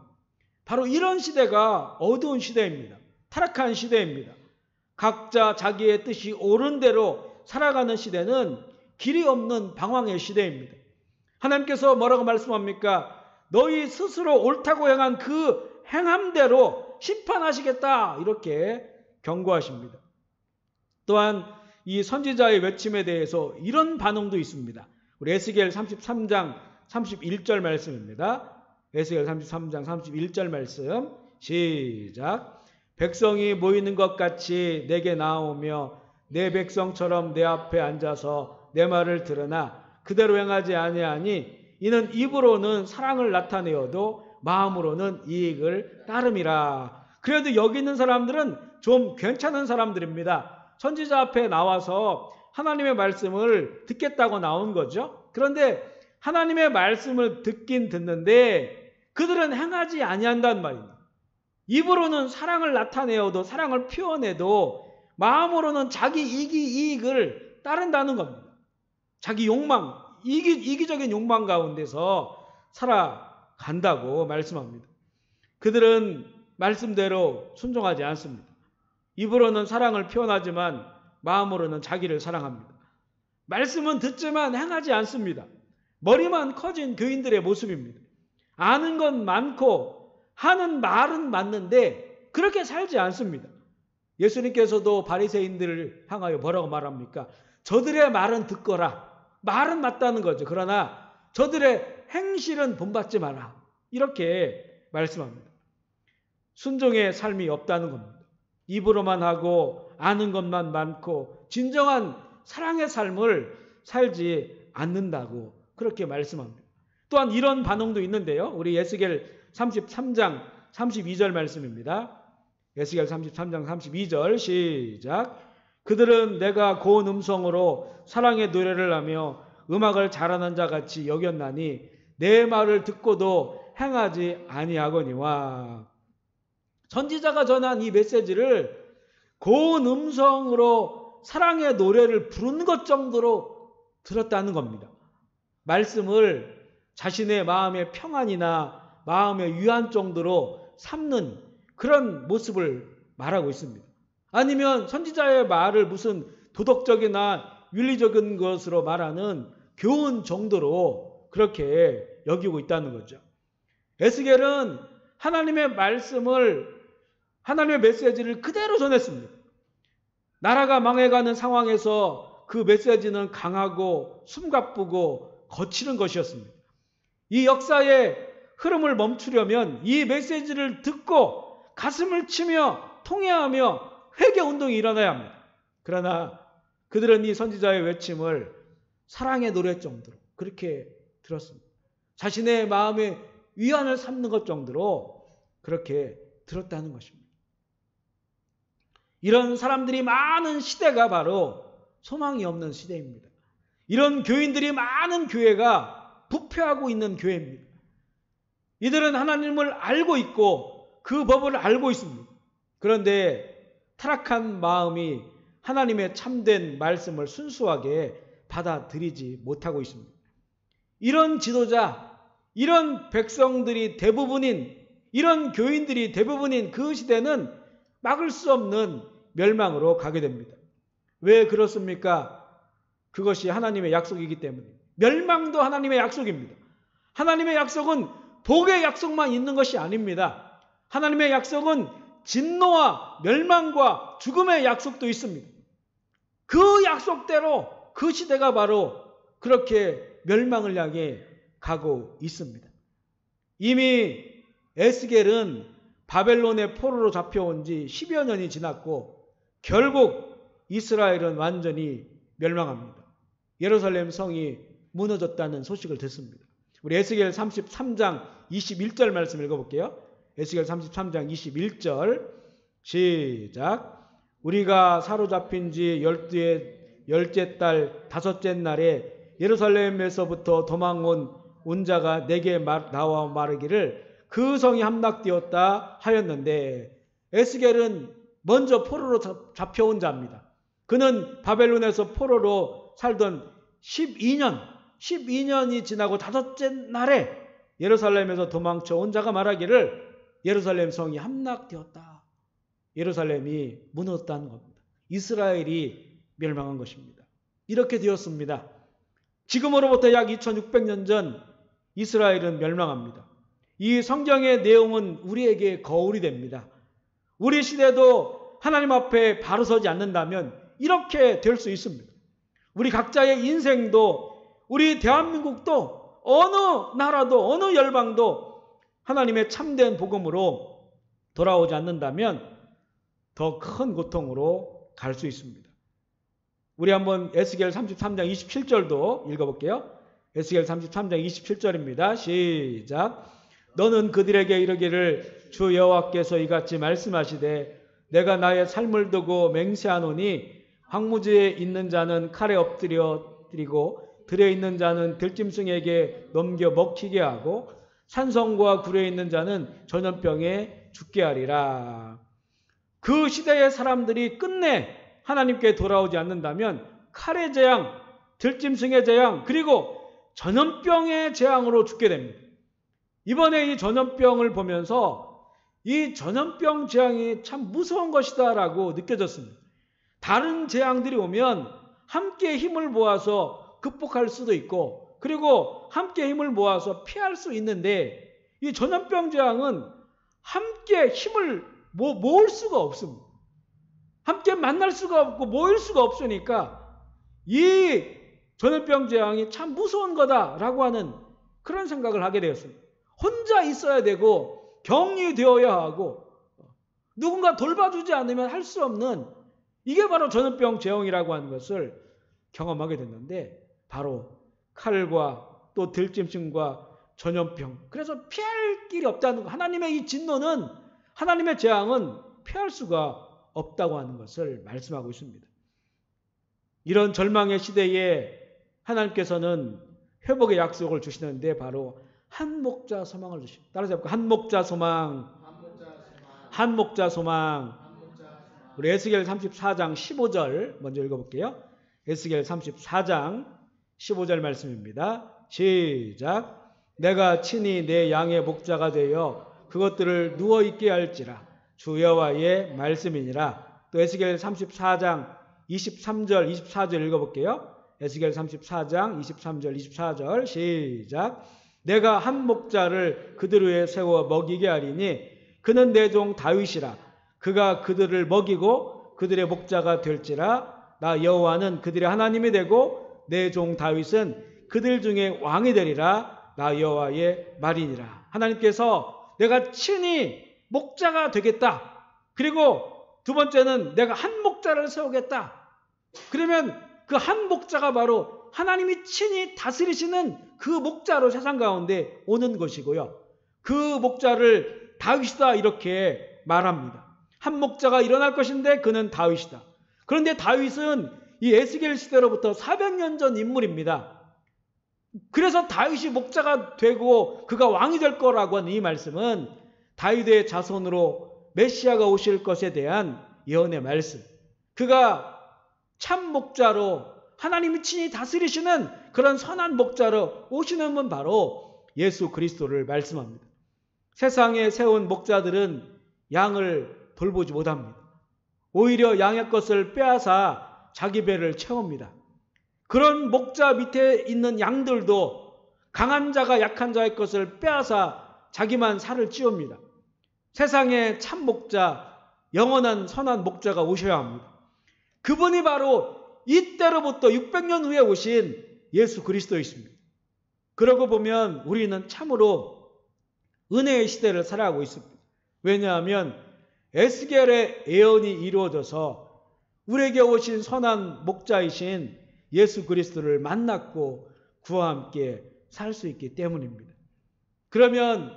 바로 이런 시대가 어두운 시대입니다. 타락한 시대입니다. 각자 자기의 뜻이 옳은 대로 살아가는 시대는 길이 없는 방황의 시대입니다. 하나님께서 뭐라고 말씀합니까? 너희 스스로 옳다고 행한 그 행함대로 심판하시겠다 이렇게 경고하십니다. 또한 이 선지자의 외침에 대해서 이런 반응도 있습니다. 우리 에스겔 33장 31절 말씀입니다. 에스겔 33장 31절 말씀 시작. 백성이 모이는 것 같이 내게 나오며 내 백성처럼 내 앞에 앉아서 내 말을 들으나 그대로 행하지 아니하니 이는 입으로는 사랑을 나타내어도 마음으로는 이익을 따름이라. 그래도 여기 있는 사람들은 좀 괜찮은 사람들입니다. 선지자 앞에 나와서 하나님의 말씀을 듣겠다고 나온 거죠. 그런데 하나님의 말씀을 듣긴 듣는데 그들은 행하지 아니한단 말입니다. 입으로는 사랑을 나타내어도 사랑을 표현해도 마음으로는 자기 이익을 따른다는 겁니다. 자기 욕망, 이기적인 욕망 가운데서 살아간다고 말씀합니다. 그들은 말씀대로 순종하지 않습니다. 입으로는 사랑을 표현하지만 마음으로는 자기를 사랑합니다. 말씀은 듣지만 행하지 않습니다. 머리만 커진 교인들의 모습입니다. 아는 건 많고 하는 말은 맞는데 그렇게 살지 않습니다. 예수님께서도 바리새인들을 향하여 뭐라고 말합니까? 저들의 말은 듣거라. 말은 맞다는 거죠. 그러나 저들의 행실은 본받지 마라. 이렇게 말씀합니다. 순종의 삶이 없다는 겁니다. 입으로만 하고 아는 것만 많고 진정한 사랑의 삶을 살지 않는다고 그렇게 말씀합니다. 또한 이런 반응도 있는데요. 우리 에스겔 33장 32절 말씀입니다. 에스겔 33장 32절 시작. 그들은 내가 고운 음성으로 사랑의 노래를 하며 음악을 잘하는 자 같이 여겼나니 내 말을 듣고도 행하지 아니하거니와. 선지자가 전한 이 메시지를 고운 음성으로 사랑의 노래를 부르는 것 정도로 들었다는 겁니다. 말씀을 자신의 마음의 평안이나 마음의 위안 정도로 삼는 그런 모습을 말하고 있습니다. 아니면 선지자의 말을 무슨 도덕적이나 윤리적인 것으로 말하는 교훈 정도로 그렇게 여기고 있다는 거죠. 에스겔은 하나님의 말씀을, 하나님의 메시지를 그대로 전했습니다. 나라가 망해가는 상황에서 그 메시지는 강하고 숨가쁘고 거칠은 것이었습니다. 이 역사의 흐름을 멈추려면 이 메시지를 듣고 가슴을 치며 통회하며 회개운동이 일어나야 합니다. 그러나 그들은 이 선지자의 외침을 사랑의 노래 정도로 그렇게 들었습니다. 자신의 마음의 위안을 삼는 것 정도로 그렇게 들었다는 것입니다. 이런 사람들이 많은 시대가 바로 소망이 없는 시대입니다. 이런 교인들이 많은 교회가 부패하고 있는 교회입니다. 이들은 하나님을 알고 있고 그 법을 알고 있습니다. 그런데 타락한 마음이 하나님의 참된 말씀을 순수하게 받아들이지 못하고 있습니다. 이런 지도자, 이런 백성들이 대부분인, 이런 교인들이 대부분인 그 시대는 막을 수 없는 멸망으로 가게 됩니다. 왜 그렇습니까? 그것이 하나님의 약속이기 때문에. 멸망도 하나님의 약속입니다. 하나님의 약속은 복의 약속만 있는 것이 아닙니다. 하나님의 약속은 진노와 멸망과 죽음의 약속도 있습니다. 그 약속대로 그 시대가 바로 그렇게 멸망을 향해 가고 있습니다. 이미 에스겔은 바벨론의 포로로 잡혀온 지 10여 년이 지났고 결국 이스라엘은 완전히 멸망합니다. 예루살렘 성이 무너졌다는 소식을 듣습니다. 우리 에스겔 33장 21절 말씀 읽어볼게요. 에스겔 33장 21절 시작. 우리가 사로잡힌 지 12째 달 5째 날에 예루살렘에서부터 도망온 자가 내게 나와 말하기를 그 성이 함락되었다 하였는데, 에스겔은 먼저 포로로 잡혀온 자입니다. 그는 바벨론에서 포로로 살던 12년이 지나고 5째 날에 예루살렘에서 도망쳐 온 자가 말하기를 예루살렘 성이 함락되었다. 예루살렘이 무너졌다는 겁니다. 이스라엘이 멸망한 것입니다. 이렇게 되었습니다. 지금으로부터 약 2600년 전 이스라엘은 멸망합니다. 이 성경의 내용은 우리에게 거울이 됩니다. 우리 시대도 하나님 앞에 바로 서지 않는다면 이렇게 될 수 있습니다. 우리 각자의 인생도, 우리 대한민국도, 어느 나라도 어느 열방도 하나님의 참된 복음으로 돌아오지 않는다면 더 큰 고통으로 갈 수 있습니다. 우리 한번 에스겔 33장 27절도 읽어볼게요. 에스겔 33장 27절입니다. 시작. 너는 그들에게 이르기를 주 여호와께서 이같이 말씀하시되 내가 나의 삶을 두고 맹세하노니 황무지에 있는 자는 칼에 엎드려 드리고 들에 있는 자는 들짐승에게 넘겨 먹히게 하고 산성과 굴에 있는 자는 전염병에 죽게 하리라. 그 시대의 사람들이 끝내 하나님께 돌아오지 않는다면 칼의 재앙, 들짐승의 재앙, 그리고 전염병의 재앙으로 죽게 됩니다. 이번에 이 전염병을 보면서 이 전염병 재앙이 참 무서운 것이다라고 느껴졌습니다. 다른 재앙들이 오면 함께 힘을 모아서 극복할 수도 있고, 그리고 함께 힘을 모아서 피할 수 있는데, 이 전염병 재앙은 함께 힘을 모을 수가 없습니다. 함께 만날 수가 없고 모일 수가 없으니까 이 전염병 재앙이 참 무서운 거다라고 하는 그런 생각을 하게 되었습니다. 혼자 있어야 되고 격리되어야 하고 누군가 돌봐주지 않으면 할 수 없는, 이게 바로 전염병 재앙이라고 하는 것을 경험하게 됐는데, 바로 칼과 또 들짐승과 전염병, 그래서 피할 길이 없다는 거. 하나님의 이 진노는, 하나님의 재앙은 피할 수가 없다고 하는 것을 말씀하고 있습니다. 이런 절망의 시대에 하나님께서는 회복의 약속을 주시는데 바로 한 목자 소망을 주십니다. 따라서 한 목자 소망, 한 목자 소망. 우리 에스겔 34장 15절 먼저 읽어볼게요. 에스겔 34장 15절 말씀입니다. 시작. 내가 친히 내 양의 목자가 되어 그것들을 누워있게 할지라 주 여호와의 말씀이니라. 또 에스겔 34장 23절 24절 읽어볼게요. 에스겔 34장 23절 24절 시작. 내가 한 목자를 그들 위에 세워 먹이게 하리니 그는 내 종 다윗이라. 그가 그들을 먹이고 그들의 목자가 될지라. 나 여호와는 그들의 하나님이 되고 내 종 다윗은 그들 중에 왕이 되리라. 나 여호와의 말이니라. 하나님께서 내가 친히 목자가 되겠다. 그리고 두 번째는 내가 한 목자를 세우겠다. 그러면 그 한 목자가 바로 하나님이 친히 다스리시는 그 목자로 세상 가운데 오는 것이고요. 그 목자를 다윗이다 이렇게 말합니다. 한 목자가 일어날 것인데 그는 다윗이다. 그런데 다윗은 이 에스겔 시대로부터 400년 전 인물입니다. 그래서 다윗이 목자가 되고 그가 왕이 될 거라고 하는 이 말씀은 다윗의 자손으로 메시아가 오실 것에 대한 예언의 말씀. 그가 참 목자로 하나님이 친히 다스리시는 그런 선한 목자로 오시는 분 바로 예수 그리스도를 말씀합니다. 세상에 세운 목자들은 양을 돌보지 못합니다. 오히려 양의 것을 빼앗아 자기 배를 채웁니다. 그런 목자 밑에 있는 양들도 강한 자가 약한 자의 것을 빼앗아 자기만 살을 찌웁니다. 세상에 참 목자, 영원한 선한 목자가 오셔야 합니다. 그분이 바로 이때로부터 600년 후에 오신 예수 그리스도이십니다. 그러고 보면 우리는 참으로 은혜의 시대를 살아가고 있습니다. 왜냐하면 에스겔의 예언이 이루어져서 우리에게 오신 선한 목자이신 예수 그리스도를 만났고 그와 함께 살 수 있기 때문입니다. 그러면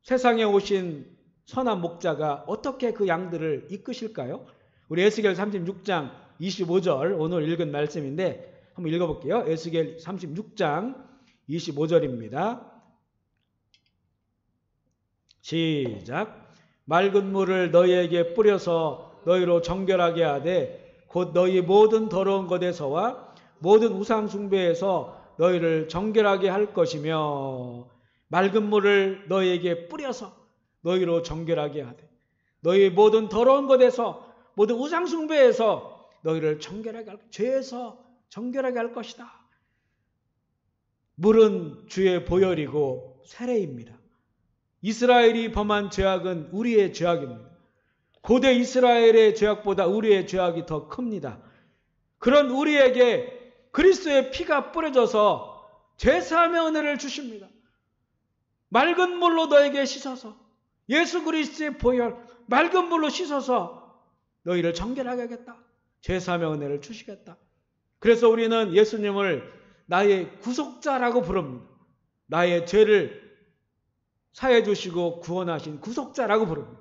세상에 오신 선한 목자가 어떻게 그 양들을 이끄실까요? 우리 에스겔 36장 25절 오늘 읽은 말씀인데 한번 읽어볼게요. 에스겔 36장 25절입니다. 시작. 맑은 물을 너희에게 뿌려서 너희로 정결하게 하되 곧 너희 모든 더러운 것에서와 모든 우상 숭배에서 너희를 정결하게 할 것이며, 맑은 물을 너희에게 뿌려서 너희로 정결하게 하되 너희 모든 더러운 것에서 모든 우상 숭배에서 너희를 정결하게 할, 죄에서 정결하게 할 것이다. 물은 주의 보혈이고 세례입니다. 이스라엘이 범한 죄악은 우리의 죄악입니다. 고대 이스라엘의 죄악보다 우리의 죄악이 더 큽니다. 그런 우리에게 그리스도의 피가 뿌려져서 죄사함의 은혜를 주십니다. 맑은 물로 너에게 씻어서, 예수 그리스도의 보혈 맑은 물로 씻어서 너희를 정결하게 하겠다. 죄사함의 은혜를 주시겠다. 그래서 우리는 예수님을 나의 구속자라고 부릅니다. 나의 죄를 사해 주시고 구원하신 구속자라고 부릅니다.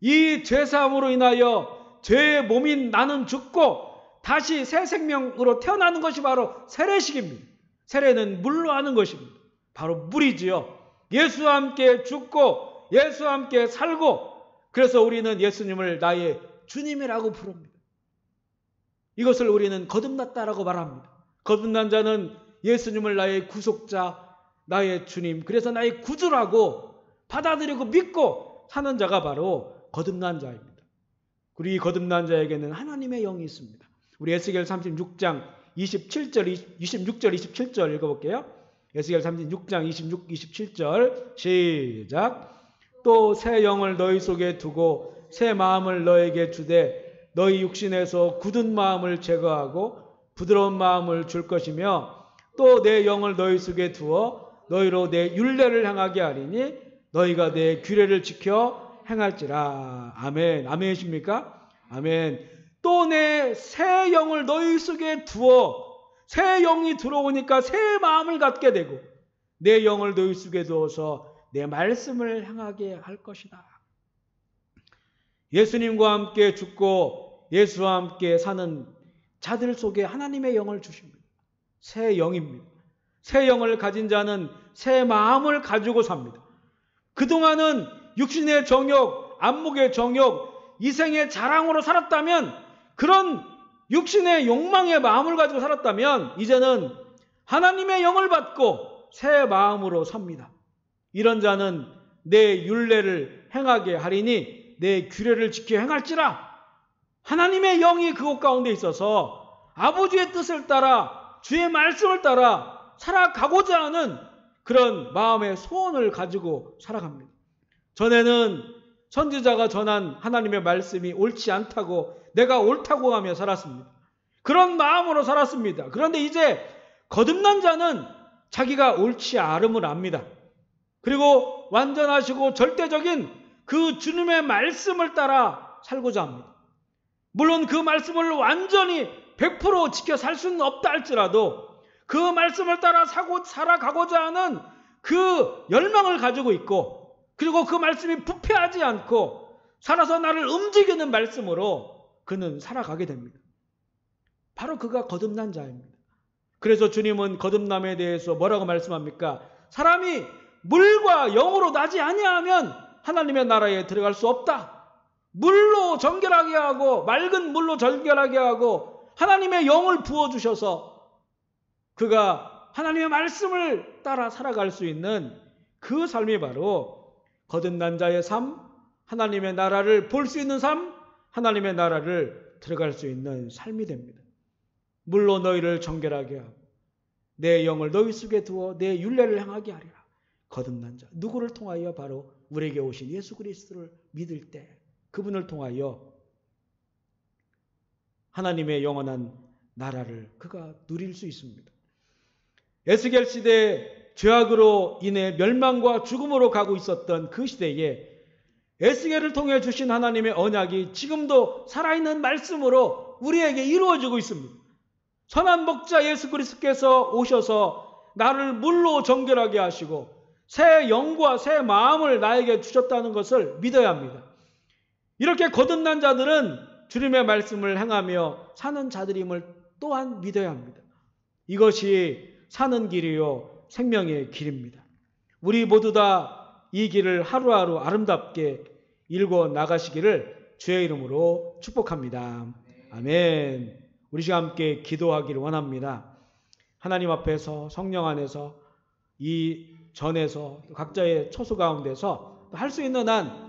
이 죄사함으로 인하여 죄의 몸인 나는 죽고 다시 새 생명으로 태어나는 것이 바로 세례식입니다. 세례는 물로 하는 것입니다. 바로 물이지요. 예수와 함께 죽고 예수와 함께 살고, 그래서 우리는 예수님을 나의 주님이라고 부릅니다. 이것을 우리는 거듭났다라고 말합니다. 거듭난 자는 예수님을 나의 구속자, 나의 주님, 그래서 나의 구주라고 받아들이고 믿고 사는 자가 바로 거듭난 자입니다. 우리 이 거듭난 자에게는 하나님의 영이 있습니다. 우리 에스겔 36장 26절 27절 읽어볼게요. 에스겔 36장 26, 27절 시작. 또 새 영을 너희 속에 두고 새 마음을 너에게 주되 너희 육신에서 굳은 마음을 제거하고 부드러운 마음을 줄 것이며 또 내 영을 너희 속에 두어 너희로 내 율례를 행하게 하리니 너희가 내 규례를 지켜 행할지라. 아멘. 아멘이십니까? 아멘. 또 내 새 영을 너희 속에 두어, 새 영이 들어오니까 새 마음을 갖게 되고 내 영을 너희 속에 두어서 내 말씀을 행하게 할 것이다. 예수님과 함께 죽고 예수와 함께 사는 자들 속에 하나님의 영을 주십니다. 새 영입니다. 새 영을 가진 자는 새 마음을 가지고 삽니다. 그동안은 육신의 정욕, 안목의 정욕, 이생의 자랑으로 살았다면, 그런 육신의 욕망의 마음을 가지고 살았다면 이제는 하나님의 영을 받고 새 마음으로 삽니다. 이런 자는 내 율례를 행하게 하리니 내 규례를 지켜 행할지라. 하나님의 영이 그곳 가운데 있어서 아버지의 뜻을 따라 주의 말씀을 따라 살아가고자 하는 그런 마음의 소원을 가지고 살아갑니다. 전에는 선지자가 전한 하나님의 말씀이 옳지 않다고 내가 옳다고 하며 살았습니다. 그런 마음으로 살았습니다. 그런데 이제 거듭난 자는 자기가 옳지 않음을 압니다. 그리고 완전하시고 절대적인 그 주님의 말씀을 따라 살고자 합니다. 물론 그 말씀을 완전히 100% 지켜 살 수는 없다 할지라도 그 말씀을 따라 살아가고자 하는 그 열망을 가지고 있고, 그리고 그 말씀이 부패하지 않고 살아서 나를 움직이는 말씀으로 그는 살아가게 됩니다. 바로 그가 거듭난 자입니다. 그래서 주님은 거듭남에 대해서 뭐라고 말씀합니까? 사람이 물과 영으로 나지 아니하면 하나님의 나라에 들어갈 수 없다. 물로 정결하게 하고 맑은 물로 정결하게 하고 하나님의 영을 부어주셔서 그가 하나님의 말씀을 따라 살아갈 수 있는 그 삶이 바로 거듭난 자의 삶, 하나님의 나라를 볼 수 있는 삶, 하나님의 나라를 들어갈 수 있는 삶이 됩니다. 물로 너희를 정결하게 하고 내 영을 너희 속에 두어 내 율례를 행하게 하리라. 거듭난 자, 누구를 통하여? 바로 우리에게 오신 예수 그리스도를 믿을 때 그분을 통하여 하나님의 영원한 나라를 그가 누릴 수 있습니다. 에스겔 시대 죄악으로 인해 멸망과 죽음으로 가고 있었던 그 시대에 에스겔을 통해 주신 하나님의 언약이 지금도 살아있는 말씀으로 우리에게 이루어지고 있습니다. 선한 목자 예수 그리스도께서 오셔서 나를 물로 정결하게 하시고 새 영과 새 마음을 나에게 주셨다는 것을 믿어야 합니다. 이렇게 거듭난 자들은 주님의 말씀을 행하며 사는 자들임을 또한 믿어야 합니다. 이것이 사는 길이요 생명의 길입니다. 우리 모두 다 이 길을 하루하루 아름답게 읽어 나가시기를 주의 이름으로 축복합니다. 아멘. 우리 시간 함께 기도하기를 원합니다. 하나님 앞에서 성령 안에서 이 전에서 각자의 처소 가운데서 할 수 있는 한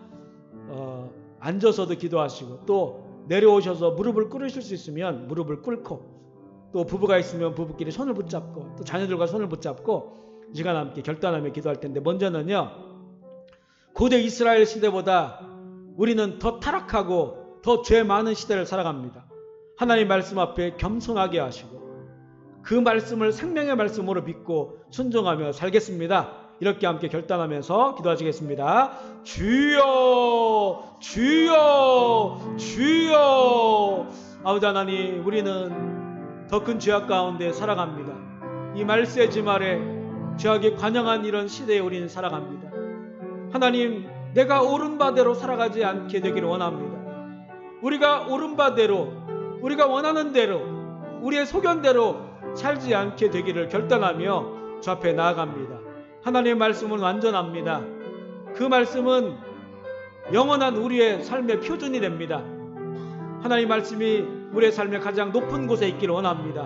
앉아서도 기도하시고 또 내려오셔서 무릎을 꿇으실 수 있으면 무릎을 꿇고 또 부부가 있으면 부부끼리 손을 붙잡고 또 자녀들과 손을 붙잡고 이 시간 함께 결단하며 기도할 텐데, 먼저는요, 고대 이스라엘 시대보다 우리는 더 타락하고 더 죄 많은 시대를 살아갑니다. 하나님 말씀 앞에 겸손하게 하시고 그 말씀을 생명의 말씀으로 믿고 순종하며 살겠습니다. 이렇게 함께 결단하면서 기도하시겠습니다. 주여 주여 주여. 아버지 하나님, 우리는 더 큰 죄악 가운데 살아갑니다. 이 말세지 아래 죄악이 관영한 이런 시대에 우리는 살아갑니다. 하나님, 내가 옳은 바대로 살아가지 않게 되기를 원합니다. 우리가 옳은 바대로, 우리가 원하는 대로, 우리의 소견대로 살지 않게 되기를 결단하며 주 앞에 나아갑니다. 하나님의 말씀은 완전합니다. 그 말씀은 영원한 우리의 삶의 표준이 됩니다. 하나님의 말씀이 우리의 삶의 가장 높은 곳에 있기를 원합니다.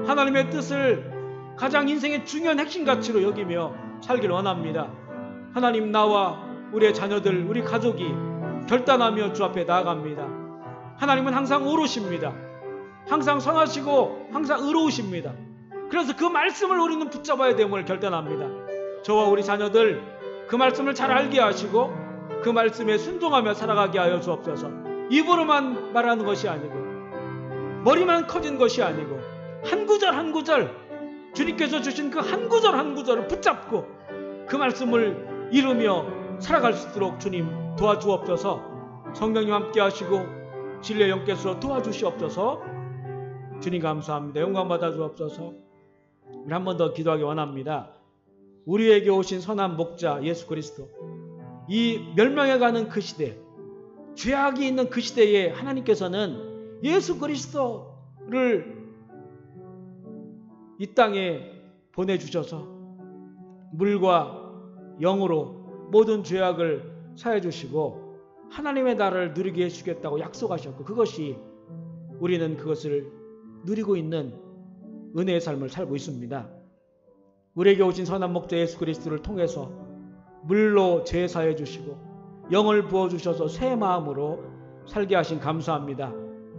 하나님의 뜻을 가장 인생의 중요한 핵심 가치로 여기며 살기를 원합니다. 하나님, 나와 우리의 자녀들, 우리 가족이 결단하며 주 앞에 나아갑니다. 하나님은 항상 옳으십니다. 항상 선하시고 항상 의로우십니다. 그래서 그 말씀을 우리는 붙잡아야 됨을 결단합니다. 저와 우리 자녀들 그 말씀을 잘 알게 하시고 그 말씀에 순종하며 살아가게 하여 주옵소서. 입으로만 말하는 것이 아니고 머리만 커진 것이 아니고 한 구절 한 구절 주님께서 주신 그 한 구절 한 구절을 붙잡고 그 말씀을 이루며 살아갈 수 있도록 주님 도와주옵소서. 성령님 함께 하시고 진리의 영께서 도와주시옵소서. 주님 감사합니다. 영광 받아 주옵소서. 우리 한 번 더 기도하기 원합니다. 우리에게 오신 선한 목자 예수 그리스도, 이 멸망해가는 그 시대, 죄악이 있는 그 시대에 하나님께서는 예수 그리스도를 이 땅에 보내주셔서 물과 영으로 모든 죄악을 사해 주시고 하나님의 나라를 누리게 해주겠다고 약속하셨고, 그것이 우리는 그것을 누리고 있는 은혜의 삶을 살고 있습니다. 우리에게 오신 선한 목자 예수 그리스도를 통해서 물로 죄 사해 주시고 영을 부어주셔서 새 마음으로 살게 하신 감사합니다.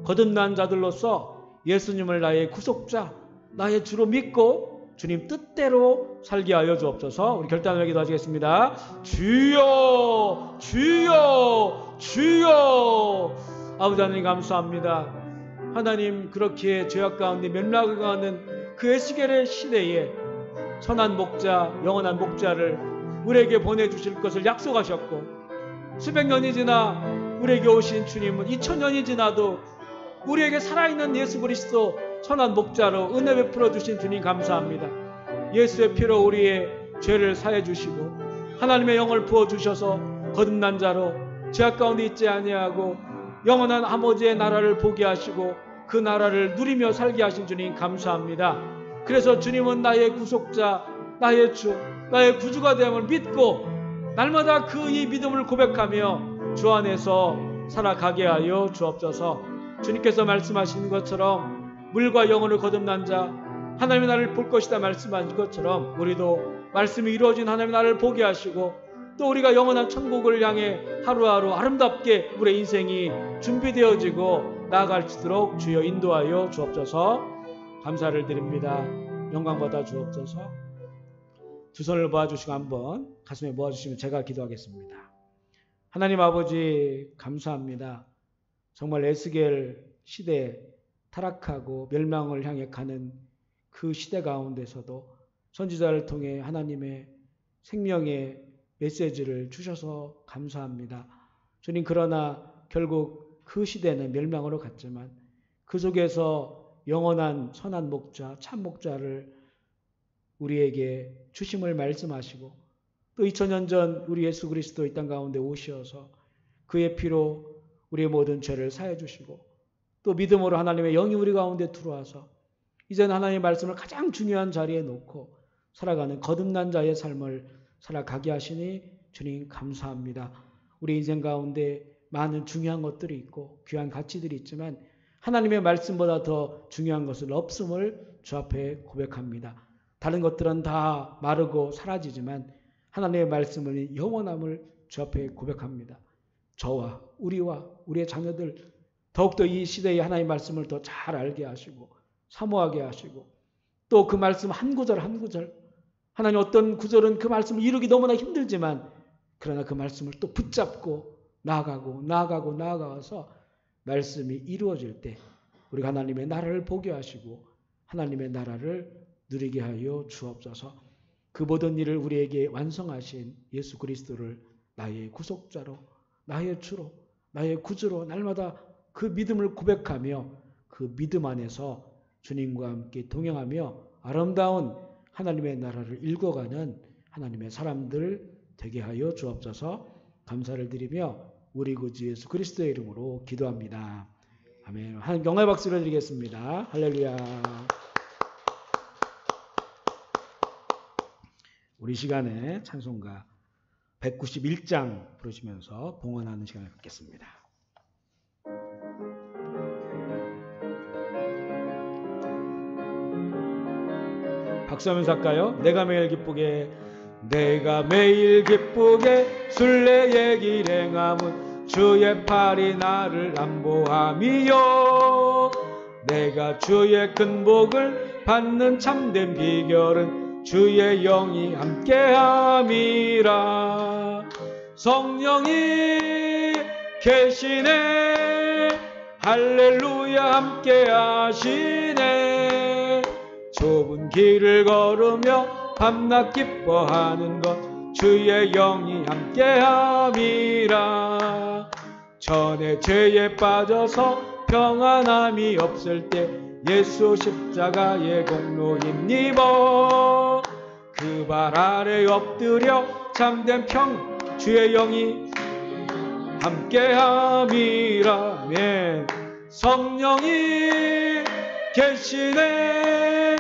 거듭난 자들로서 예수님을 나의 구속자, 나의 주로 믿고 주님 뜻대로 살게 하여 주옵소서. 우리 결단을 기도하시겠습니다. 주여, 주여, 주여. 아버지 하나님 감사합니다. 하나님, 그렇게 죄악 가운데 멸망하는 그 에스겔의 시대에 선한 목자, 영원한 목자를 우리에게 보내주실 것을 약속하셨고, 수백 년이 지나 우리에게 오신 주님은 2000년이 지나도 우리에게 살아있는 예수 그리스도 선한 목자로 은혜 베풀어 주신 주님 감사합니다. 예수의 피로 우리의 죄를 사해 주시고 하나님의 영을 부어 주셔서 거듭난 자로 죄악 가운데 있지 아니하고 영원한 아버지의 나라를 보게 하시고 그 나라를 누리며 살게 하신 주님 감사합니다. 그래서 주님은 나의 구속자, 나의 주, 나의 구주가 됨을 믿고 날마다 그 이 믿음을 고백하며 주 안에서 살아가게 하여 주옵소서. 주님께서 말씀하신 것처럼 물과 영으로 거듭난 자 하나님의 나라를 볼 것이다 말씀하신 것처럼 우리도 말씀이 이루어진 하나님의 나라를 보게 하시고 또 우리가 영원한 천국을 향해 하루하루 아름답게 우리의 인생이 준비되어지고 나아갈 수 있도록 주여 인도하여 주옵소서. 감사를 드립니다. 영광 받아 주옵소서. 두 손을 모아주시고 한번 가슴에 모아주시면 제가 기도하겠습니다. 하나님 아버지 감사합니다. 정말 에스겔 시대 타락하고 멸망을 향해 가는 그 시대 가운데서도 선지자를 통해 하나님의 생명의 메시지를 주셔서 감사합니다. 주님, 그러나 결국 그 시대는 멸망으로 갔지만 그 속에서 영원한 선한 목자, 참 목자를 우리에게 주심을 말씀하시고 또 2000년 전 우리 예수 그리스도 이 땅 가운데 오셔서 그의 피로 우리의 모든 죄를 사해 주시고 또 믿음으로 하나님의 영이 우리 가운데 들어와서 이제는 하나님의 말씀을 가장 중요한 자리에 놓고 살아가는 거듭난 자의 삶을 살아가게 하시니 주님 감사합니다. 우리 인생 가운데 많은 중요한 것들이 있고 귀한 가치들이 있지만 하나님의 말씀보다 더 중요한 것은 없음을 주 앞에 고백합니다. 다른 것들은 다 마르고 사라지지만 하나님의 말씀은 영원함을 주 앞에 고백합니다. 저와 우리와 우리의 자녀들 더욱더 이 시대의 하나님의 말씀을 더 잘 알게 하시고 사모하게 하시고 또 그 말씀 한 구절 한 구절 하나님 어떤 구절은 그 말씀을 이루기 너무나 힘들지만 그러나 그 말씀을 또 붙잡고 나아가서 말씀이 이루어질 때 우리가 하나님의 나라를 보게 하시고 하나님의 나라를 누리게 하여 주옵소서. 그 모든 일을 우리에게 완성하신 예수 그리스도를 나의 구속자로 나의 주로 나의 구주로 날마다 그 믿음을 고백하며 그 믿음 안에서 주님과 함께 동행하며 아름다운 하나님의 나라를 일궈가는 하나님의 사람들 되게 하여 주옵소서. 감사를 드리며 우리 구주 예수 그리스도의 이름으로 기도합니다. 아멘. 하나님 영광의 박수를 드리겠습니다. 할렐루야. 우리 시간에 찬송가 191장 부르시면서 봉헌하는 시간을 갖겠습니다. 박수하면서 할까요? 내가 매일 기쁘게 순례의 길 행함은 주의 팔이 나를 안보함이요. 내가 주의 큰 복을 받는 참된 비결은 주의 영이 함께함이라. 성령이 계시네, 할렐루야 함께하시네. 좁은 길을 걸으며 밤낮 기뻐하는 것 주의 영이 함께함이라. 전에 죄에 빠져서 평안함이 없을 때 예수 십자가의 공로 힘입어 그 발 아래 엎드려 참된 주의 영이 함께함이라. 아멘. 성령이 계시네,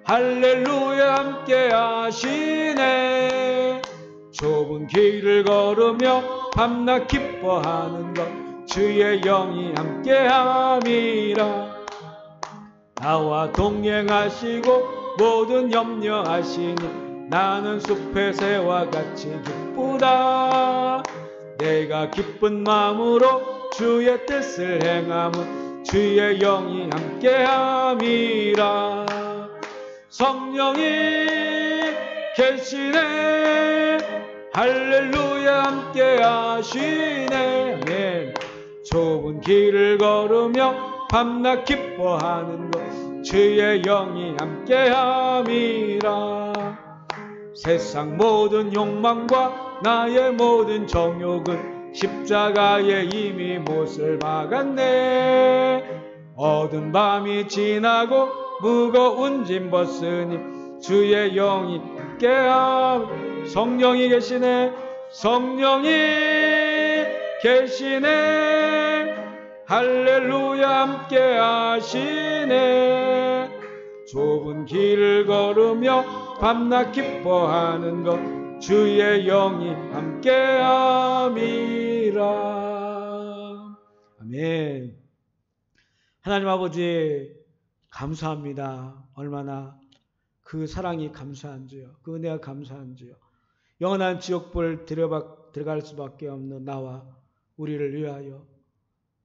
할렐루야 함께하시네. 좁은 길을 걸으며 밤낮 기뻐하는 것 주의 영이 함께함이라. 나와 동행하시고 모든 염려하시니 나는 숲의 새와 같이 기쁘다. 내가 기쁜 마음으로 주의 뜻을 행함은 주의 영이 함께함이라. 성령이 계시네, 할렐루야 함께하시네. 아멘. 좁은 길을 걸으며 밤낮 기뻐하는 것 주의 영이 함께함이라. 세상 모든 욕망과 나의 모든 정욕은 십자가에 이미 못을 박았네. 어두운 밤이 지나고 무거운 짐 벗으니 주의 영이 함께함. 성령이 계시네, 성령이 계시네, 할렐루야 함께하시네. 좁은 길을 걸으며 밤낮 기뻐하는 것 주의 영이 함께함이라. 아멘. 하나님 아버지 감사합니다. 얼마나 그 사랑이 감사한지요, 그 은혜가 감사한지요. 영원한 지옥불 들어갈 수밖에 없는 나와 우리를 위하여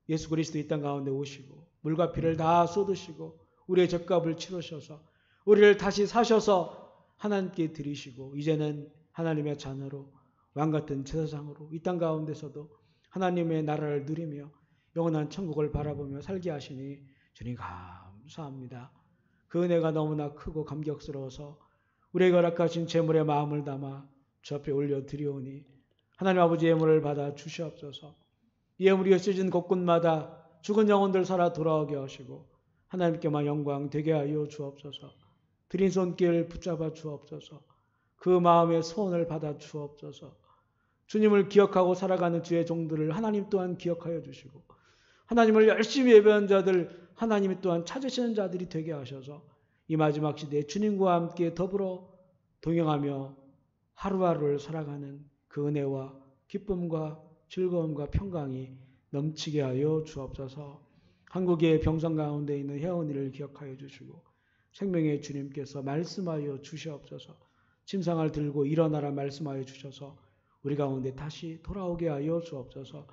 예수 그리스도 이 땅 가운데 오시고 물과 피를 다 쏟으시고 우리의 죗값을 치르셔서 우리를 다시 사셔서 하나님께 드리시고 이제는 하나님의 자녀로 왕같은 제사장으로 이 땅 가운데서도 하나님의 나라를 누리며 영원한 천국을 바라보며 살게 하시니 주님 감사합니다. 그 은혜가 너무나 크고 감격스러워서 우리에게 허락하신 제물의 마음을 담아 주 앞에 올려드리오니 하나님 아버지의 예물을 받아 주시옵소서. 이 예물이 흩어진 곳곳마다 죽은 영혼들 살아 돌아오게 하시고 하나님께만 영광 되게 하여 주옵소서. 드린 손길 붙잡아 주옵소서. 그 마음의 소원을 받아 주옵소서. 주님을 기억하고 살아가는 주의 종들을 하나님 또한 기억하여 주시고 하나님을 열심히 예배하는 자들 하나님이 또한 찾으시는 자들이 되게 하셔서 이 마지막 시대에 주님과 함께 더불어 동행하며 하루하루를 살아가는 그 은혜와 기쁨과 즐거움과 평강이 넘치게 하여 주옵소서. 한국의 병상 가운데 있는 회원들을 기억하여 주시고 생명의 주님께서 말씀하여 주시옵소서. 침상을 들고 일어나라 말씀하여 주셔서 우리 가운데 다시 돌아오게 하여 주옵소서.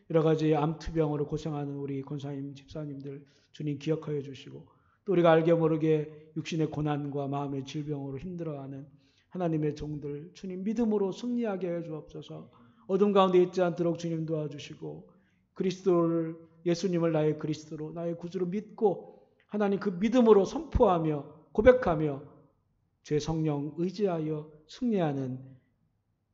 여러 가지 암투병으로 고생하는 우리 권사님 집사님들 주님 기억하여 주시고 또 우리가 알게 모르게 육신의 고난과 마음의 질병으로 힘들어하는 하나님의 종들 주님 믿음으로 승리하게 해 주옵소서. 어둠 가운데 있지 않도록 주님 도와주시고 그리스도를 예수님을 나의 그리스도로 나의 구주로 믿고 하나님 그 믿음으로 선포하며 고백하며 주의 성령 의지하여 승리하는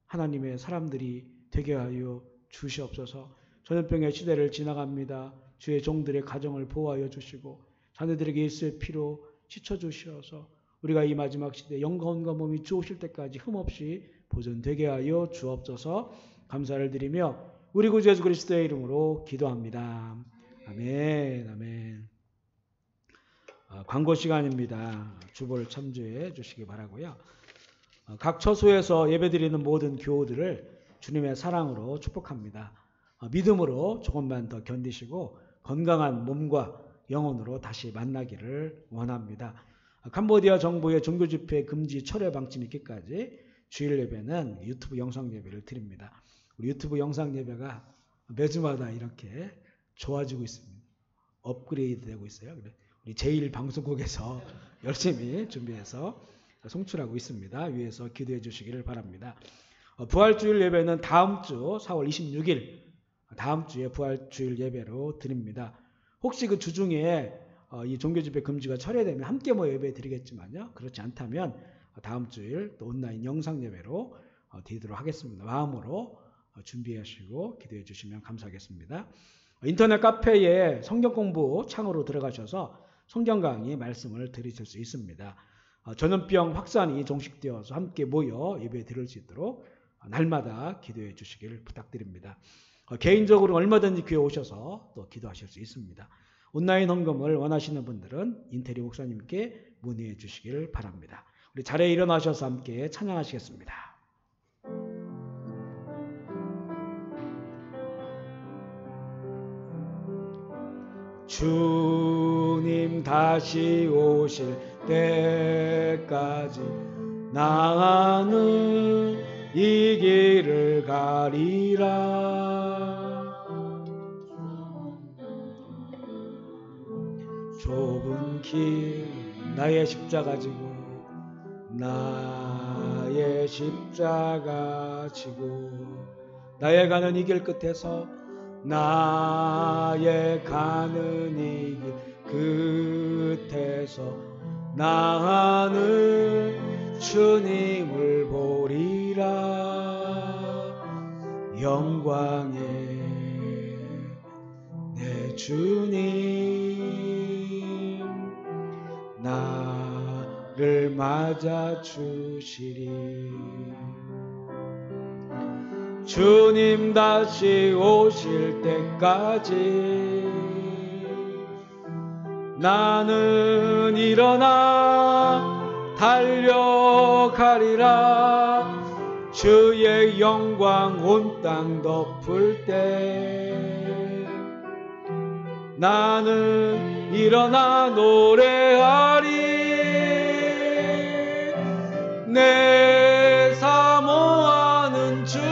하나님의 사람들이 되게 하여 주시옵소서. 전염병의 시대를 지나갑니다. 주의 종들의 가정을 보호하여 주시고 자녀들에게 예수의 피로 씻어주시어서 우리가 이 마지막 시대 영광과 몸이 좋으실 때까지 흠없이 보존되게 하여 주옵소서. 감사를 드리며 우리 구주 예수 그리스도의 이름으로 기도합니다. 아멘, 아멘. 광고 시간입니다. 주보를 참조해 주시기 바라고요. 각 처소에서 예배드리는 모든 교우들을 주님의 사랑으로 축복합니다. 믿음으로 조금만 더 견디시고 건강한 몸과 영혼으로 다시 만나기를 원합니다. 캄보디아 정부의 종교집회 금지 철회 방침이 있기까지 주일 예배는 유튜브 영상 예배를 드립니다. 우리 유튜브 영상 예배가 매주마다 이렇게 좋아지고 있습니다. 업그레이드 되고 있어요. 우리 제1방송국에서 열심히 준비해서 송출하고 있습니다. 위에서 기도해 주시기를 바랍니다. 부활주일 예배는 다음 주 4월 26일 다음 주에 부활주일 예배로 드립니다. 혹시 그 주중에 이 종교집회 금지가 철회되면 함께 예배 드리겠지만요. 그렇지 않다면 다음 주일 또 온라인 영상 예배로 드리도록 하겠습니다. 마음으로 준비하시고 기도해 주시면 감사하겠습니다. 인터넷 카페에 성경 공부 창으로 들어가셔서 성경 강의 말씀을 들으실 수 있습니다. 전염병 확산이 종식되어서 함께 모여 예배 드릴 수 있도록 날마다 기도해 주시길 부탁드립니다. 개인적으로 얼마든지 교회 오셔서 또 기도하실 수 있습니다. 온라인 헌금을 원하시는 분들은 인테리 목사님께 문의해 주시길 바랍니다. 우리 자리에 일어나셔서 함께 찬양하시겠습니다. 주님 다시 오실 때까지 나는 이 길을 가리라. 좁은 길 나의 십자가 지고 나의 십자가 지고 나의 가는 이 길 끝에서 나의 가는 이 길 끝에서 나는 주님을 보리라. 영광의 내 주님 나를 맞아 주시리. 주님 다시 오실 때까지 나는 일어나 달려가리라. 주의 영광 온 땅 덮을 때 나는 일어나 노래하리. 내 사모하는 주님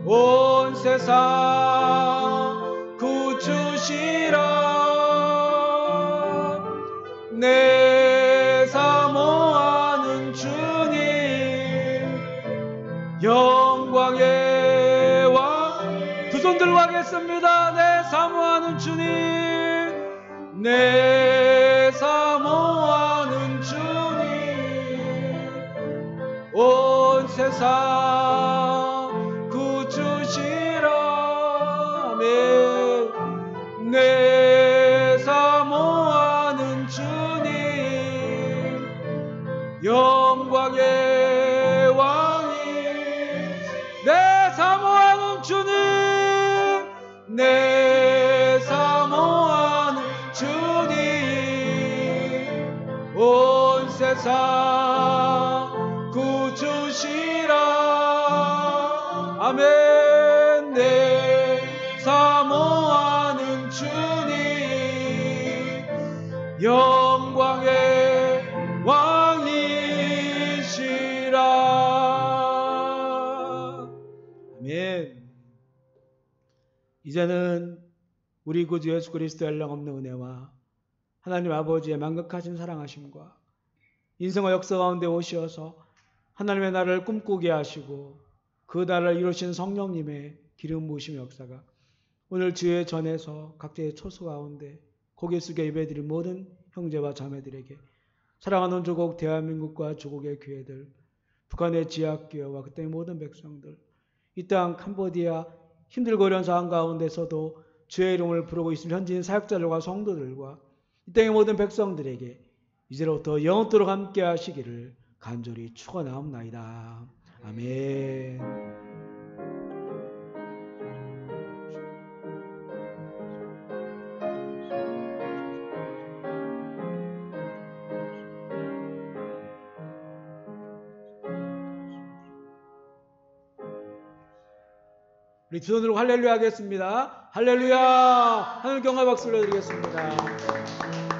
온 세상 구주시라. 내 사모하는 주님 영광의 왕. 두 손 들고 하겠습니다. 내 사모하는 주님 내 사모하는 주님 온 세상 구주시라. 내 사모하는 주님 영광의 왕이. 내 사모하는 주님 내 사모하는 주님 온 세상 구주시라. 아멘. 내 사모하는 주님 영광의 왕이시라. 아멘. 이제는 우리 구주 예수 그리스도의 한량없는 은혜와 하나님 아버지의 만극하신 사랑하심과 인생의 역사 가운데 오시어서 하나님의 나라를 꿈꾸게 하시고 그 나라를 이루신 성령님의 기름 부으심의 역사가 오늘 주의 전에서 각자의 초소 가운데 고개 숙여 예배드릴 모든 형제와 자매들에게 사랑하는 조국 대한민국과 조국의 교회들, 북한의 지하교회와 그 땅의 모든 백성들, 이 땅 캄보디아 힘들고 어려운 상황 가운데서도 주의 이름을 부르고 있을 현지인 사역자들과 성도들과 이 땅의 모든 백성들에게 이제로부터 영원토록 함께 하시기를 간절히 축원하옵나이다. 아멘. 우리 두 손으로 할렐루야 하겠습니다. 할렐루야. 하늘 경화 박수 올려드리겠습니다.